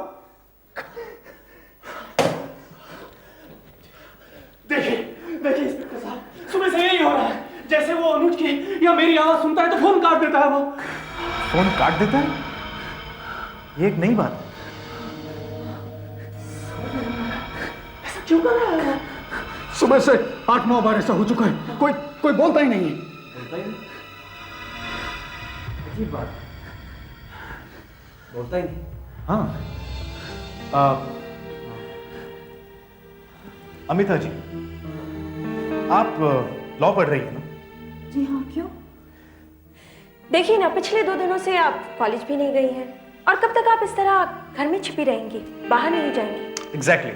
देखिए देखिए इंस्पेक्टर साहब, सुबह से यही हो रहा है। जैसे वो अनुज की या मेरी आवाज सुनता है तो फोन काट देता है। वो फोन काट देता है? ये एक नई बात है। ऐसा क्यों कर रहा है? सुबह से 8-9 बार ऐसा हो चुका है, कोई बोलता ही नहीं है। अजीब बात, बोलता ही नहीं। हाँ, अमिता जी, आप लॉ पढ़ रही हैं ना? जी हाँ, क्यों? देखिए ना, पिछले 2 दिनों से आप कॉलेज भी नहीं गई हैं और कब तक आप इस तरह घर में छिपी रहेंगी, बाहर नहीं जाएंगी? एग्जैक्टली।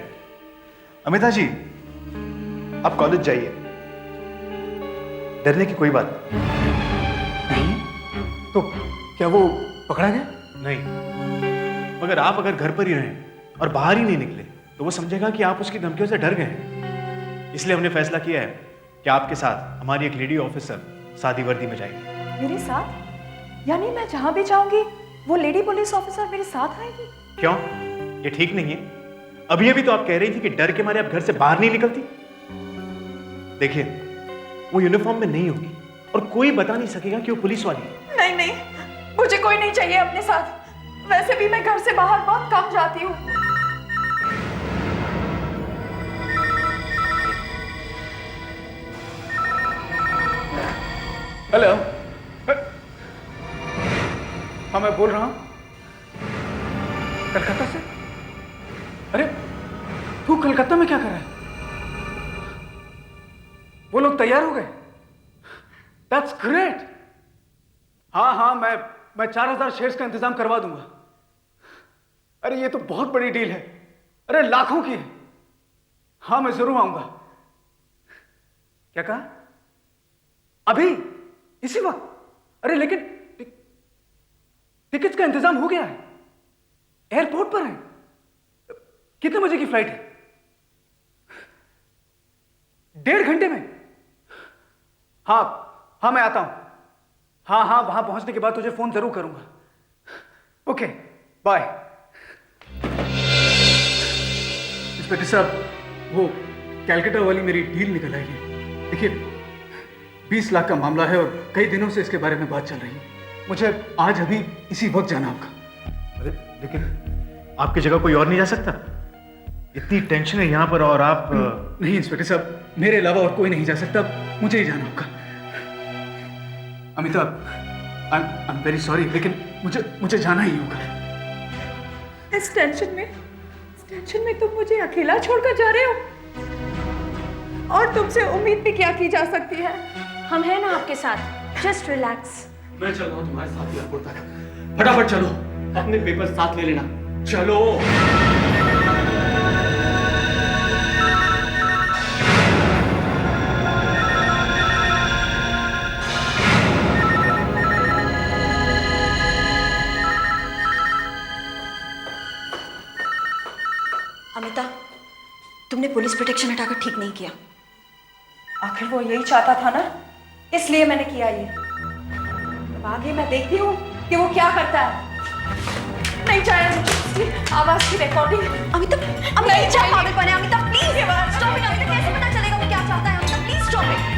अमिता जी, आप कॉलेज जाइए, डरने की कोई बात नहीं। तो क्या वो पकड़ा गया? नहीं, मगर आप अगर घर पर ही रहें और बाहर ही नहीं निकले तो वो समझेगा कि आप उसकी धमकियों से डर गए हैं। इसलिए हमने फैसला किया है कि आपके साथ हमारी एक लेडी ऑफिसर सादी वर्दी में जाएगी। मेरे साथ? यानी मैं जहां भी जाऊंगी वो लेडी पुलिस ऑफिसर मेरे साथ आएगी? क्यों, ये ठीक नहीं है? अभी अभी तो आप कह रही थी कि डर के मारे आप घर से बाहर नहीं निकलती। देखिए, वो यूनिफॉर्म में नहीं होगी और कोई बता नहीं सकेगा कि वो पुलिस वाली है। नहीं नहीं, मुझे कोई नहीं चाहिए अपने साथ। वैसे भी मैं घर से बाहर बहुत कम जाती हूँ। हेलो, हाँ मैं बोल रहा हूँ कलकत्ता से। अरे तू कलकत्ता में क्या कर रहा है? वो लोग तैयार हो गए? That's great. हाँ, मैं 4000 शेयर्स का इंतजाम करवा दूंगा। अरे ये तो बहुत बड़ी डील है, अरे लाखों की है। हाँ मैं जरूर आऊंगा। क्या कहा? अभी इसी वक्त? अरे लेकिन टिकट्स का इंतजाम हो गया है, एयरपोर्ट पर है। कितने बजे की फ्लाइट है? 1.5 घंटे में? हाँ मैं आता हूं। हाँ वहां पहुंचने के बाद तुझे फोन जरूर करूंगा। Okay bye. इंस्पेक्टर साहब, वो कैलकाटा वाली मेरी डील निकल आएगी। देखिए 20 लाख का मामला है और कई दिनों से इसके बारे में बात चल रही है। मुझे आज अभी इसी वक्त जाना होगा। अरे लेकिन आपकी जगह कोई और नहीं जा सकता? इतनी टेंशन है यहाँ पर और आप नहीं इंस्पेक्टर साहब, मेरे अलावा और कोई नहीं जा सकता, मुझे ही जाना होगा। Amitabh, I am very sorry, लेकिन मुझे जाना ही होगा। इस टेंशन में तुम मुझे अकेला छोड़कर जा रहे हो? और तुमसे उम्मीद भी क्या की जा सकती है? हम हैं ना आपके साथ, जस्ट रिलैक्स। मैं चल रहा हूँ तुम्हारे साथ एयरपोर्ट तक। फटाफट चलो, अपने पेपर साथ ले लेना। चलो। अमिता, तुमने पुलिस प्रोटेक्शन हटाकर ठीक नहीं किया। आखिर वो यही चाहता था ना, इसलिए मैंने किया ये। अब आगे मैं देखती हूँ कि वो क्या करता है। नहीं चाहिए मुझे आवाज की रिकॉर्डिंग। अमिता नहीं चाहिए। पागलपन है Amita, please stop it. Amita कैसे पता चलेगा वो क्या चाहता है? Amita please stop it.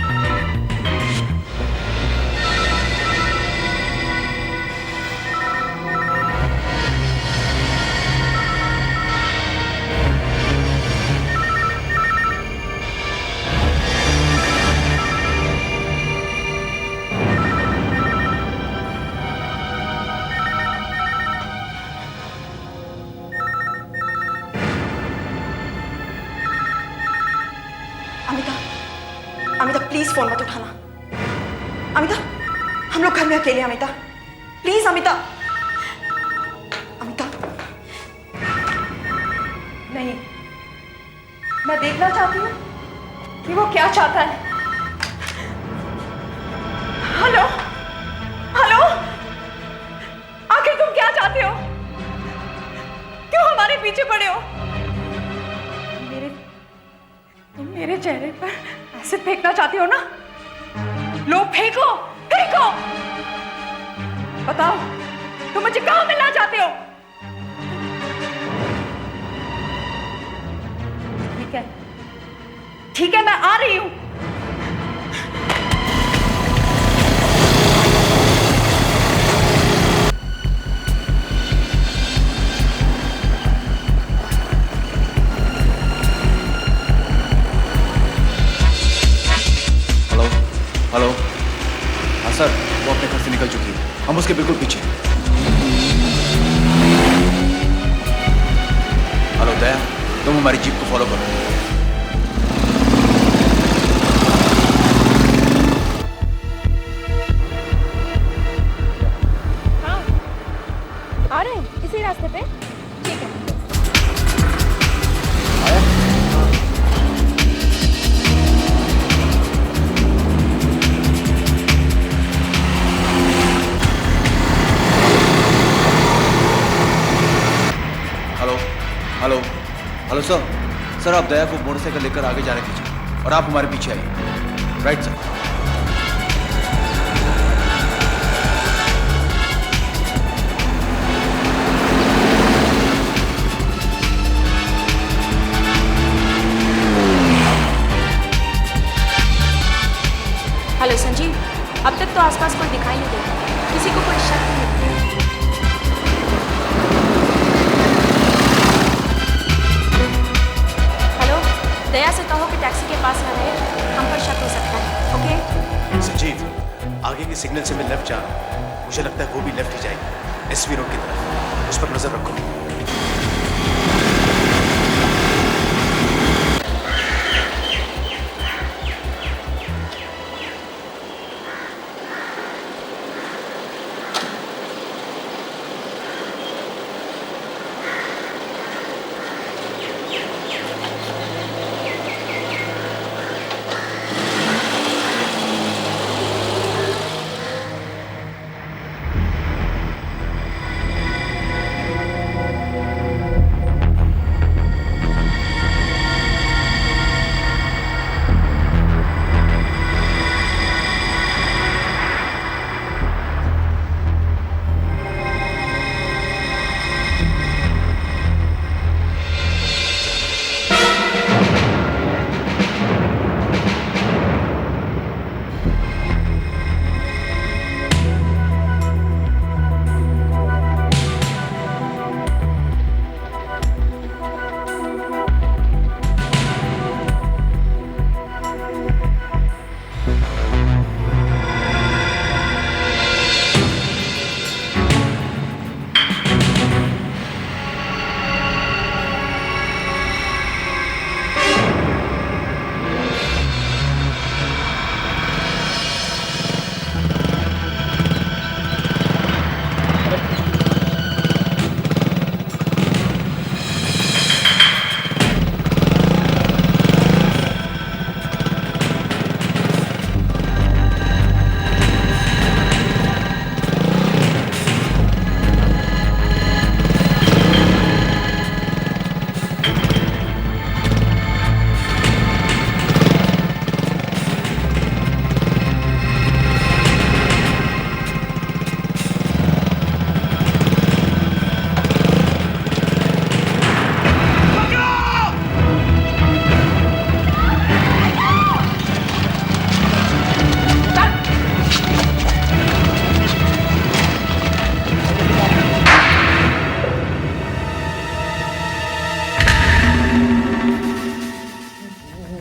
Amita please phone मत उठाना। अमिता, हम लोग घर में अकेले हैं। अमिता प्लीज। अमिता नहीं, मैं देखना चाहती हूँ कि वो क्या चाहता है। फेंकना चाहते हो ना? लो फेंको, फेंको। बताओ तुम मुझे कहाँ मिलना चाहते हो? ठीक है, ठीक है, मैं आ रही हूं। हेलो, हाँ सर, वो अपने घर से निकल चुकी है, हम उसके बिल्कुल पीछे। हेलो दया, तुम हमारी जीप को फॉलो करो। हाँ, आ रहे हैं इसी रास्ते पे। ठीक है। हेलो हेलो सर, आप दया को मोटरसाइकिल लेकर आगे जाने दीजिए और आप हमारे पीछे आइए। Right sir. हेलो संजीव, अब तक तो आसपास कोई दिखाई नहीं देता, किसी को कोई शक नहीं। दया से कहो कि टैक्सी के पास ना रहे, हम पर शक हो सकता है। ओके संजीव, आगे के सिग्नल से मैं लेफ्ट जा रहा हूँ, मुझे लगता है वो भी लेफ्ट ही जाएगी, एसवी रोड की तरफ। उस पर नजर रखो।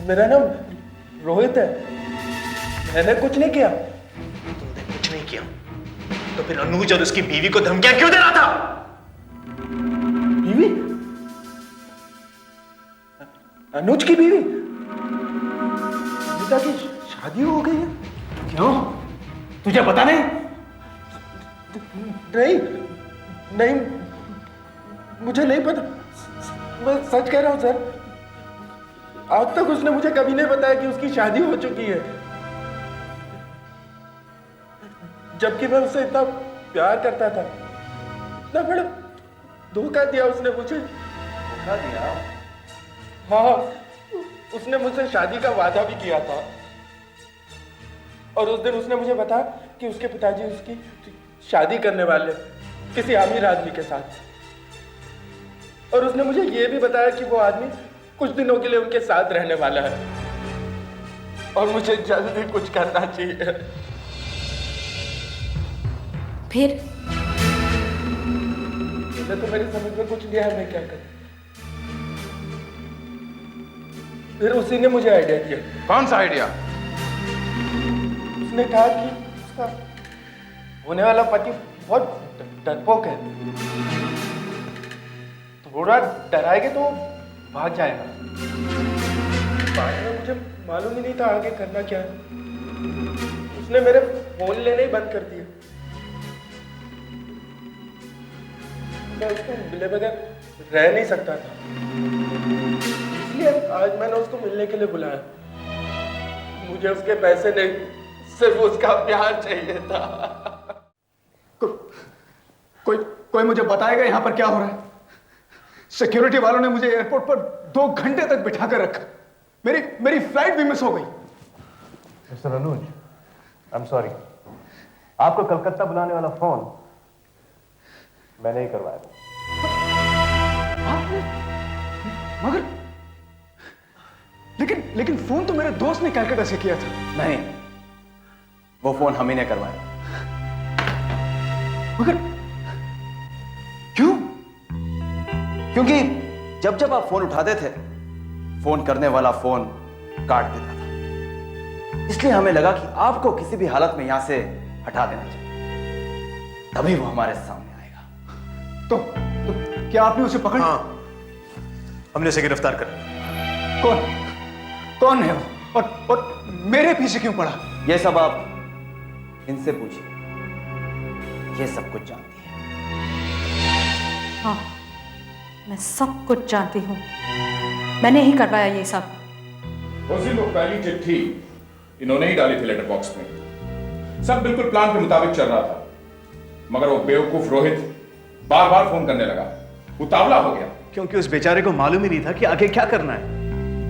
मेरा नाम रोहित है, मैंने कुछ नहीं किया। तूने कुछ नहीं किया तो फिर अनुज और उसकी बीवी को धमकियां क्यों दे रहा था? बीवी? अनुज की बीवी? अनीता की शादी हो गई है? क्यों? तुझे पता नहीं? नहीं, नहीं, मुझे नहीं पता। मैं सच कह रहा हूं सर, आज तक उसने मुझे कभी नहीं बताया कि उसकी शादी हो चुकी है, जबकि मैं उससे इतना प्यार करता था। इतना बड़ा धोखा दिया उसने मुझे। धोखा दिया? हाँ, उसने मुझसे शादी का वादा भी किया था, और उस दिन उसने मुझे बताया कि उसके पिताजी उसकी शादी करने वाले किसी अमीर आदमी के साथ, और उसने मुझे ये भी बताया कि वो आदमी कुछ दिनों के लिए उनके साथ रहने वाला है और मुझे जल्दी कुछ करना चाहिए। फिर मुझे तो मेरी समझ में कुछ नहीं है मैं क्या करूं। फिर उसी ने मुझे आइडिया दिया। कौन सा आइडिया? उसने कहा कि उसका होने वाला पति बहुत डरपोक है, थोड़ा डराएंगे तो भाग जाएगा। बाद में मुझे मालूम ही नहीं था आगे करना क्या है। उसने मेरे फोन लेने ही बंद कर दिए। मैं उसको मिले बगैर रह नहीं सकता था, इसलिए आज मैंने उसको मिलने के लिए बुलाया। मुझे उसके पैसे नहीं, सिर्फ उसका प्यार चाहिए था। कोई मुझे बताएगा यहाँ पर क्या हो रहा है? सिक्योरिटी वालों ने मुझे एयरपोर्ट पर 2 घंटे तक बिठा कर रखा। मेरी फ्लाइट भी मिस हो गई। Mister Anuj, I am sorry, आपको कलकत्ता बुलाने वाला फोन मैंने ही करवाया था। मगर लेकिन फोन तो मेरे दोस्त ने कलकत्ता से किया था। नहीं, वो फोन हम ही ने करवाया। मगर क्यों? क्योंकि जब जब आप फोन उठाते थे, फोन करने वाला फोन काट देता था। इसलिए हमें लगा कि आपको किसी भी हालत में यहां से हटा देना चाहिए, तभी वो हमारे सामने आएगा। तो क्या आपने उसे पकड़? हाँ, हमने उसे गिरफ्तार कर लिया। कौन है वो? और मेरे पीछे क्यों पड़ा? ये सब आप इनसे पूछिए, ये सब कुछ जानती है। हाँ, मैं सब कुछ जानती हूँ। मैंने ही करवाया ये सब। उसी को पहली चिट्ठी इन्होंने ही डाली थी लेटर बॉक्स में। सब बिल्कुल प्लान के मुताबिक चल रहा था, मगर वो बेवकूफ रोहित बार बार फोन करने लगा, उतावला हो गया। क्योंकि उस बेचारे को मालूम ही नहीं था कि आगे क्या करना है,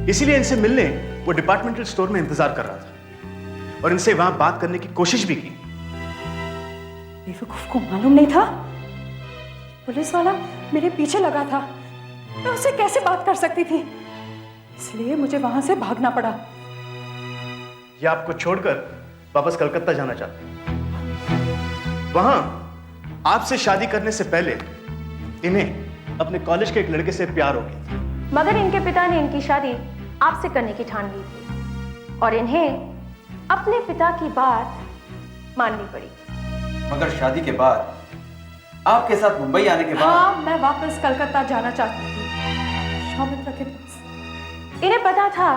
इसीलिए इनसे मिलने वो डिपार्टमेंटल स्टोर में इंतजार कर रहा था और इनसे वहां बात करने की कोशिश भी की। बेवकूफ को मालूम नहीं था? पुलिस वाला मेरे पीछे लगा था, मैं उससे कैसे बात कर सकती थी? इसलिए मुझे वहां से भागना पड़ा। ये आपको छोड़कर वापस कलकत्ता जाना चाहते हैं। वहां आपसे शादी करने से पहले इन्हें अपने कॉलेज के एक लड़के से प्यार हो गया। मगर इनके पिता ने इनकी शादी आपसे करने की ठान ली थी और इन्हें अपने पिता की बात माननी पड़ी। मगर शादी के बाद, आपके साथ मुंबई आने के बाद, हाँ, मैं वापस कलकत्ता जाना चाहती थी, सौमित्र के पास। इन्हें पता था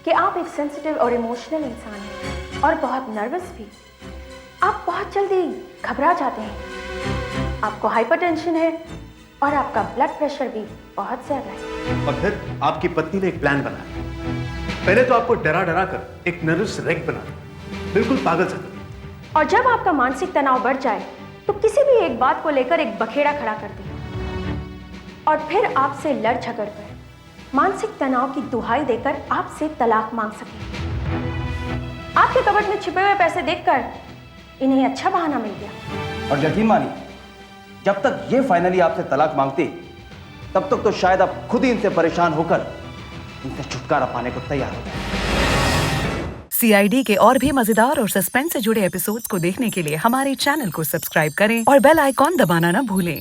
कि आप एक सेंसिटिव और इमोशनल इंसान हैं और बहुत नर्वस भी। आप बहुत जल्दी घबरा जाते हैं, आपको हाइपरटेंशन है और आपका ब्लड प्रेशर भी बहुत ज्यादा है। और फिर आपकी पत्नी ने एक प्लान बनाया। पहले तो आपको डरा डरा कर एक नर्वस रेक बना दिया, बिल्कुल पागल सा। और जब आपका मानसिक तनाव बढ़ जाए तो किसी भी एक बात को लेकर एक बखेड़ा खड़ा कर दें और फिर आपसे लड़ झगड़ कर मानसिक तनाव की दुहाई देकर आपसे तलाक मांग सके। आपके कबर्ड में छिपे हुए पैसे देखकर इन्हें अच्छा बहाना मिल गया। और यकीन मानिए, जब तक ये फाइनली आपसे तलाक मांगती, तब तक तो शायद आप खुद ही इनसे परेशान होकर इनसे छुटकारा पाने को तैयार हो जाए। CID के और भी मजेदार और सस्पेंस से जुड़े एपिसोड्स को देखने के लिए हमारे चैनल को सब्सक्राइब करें और बेल आइकॉन दबाना ना भूलें।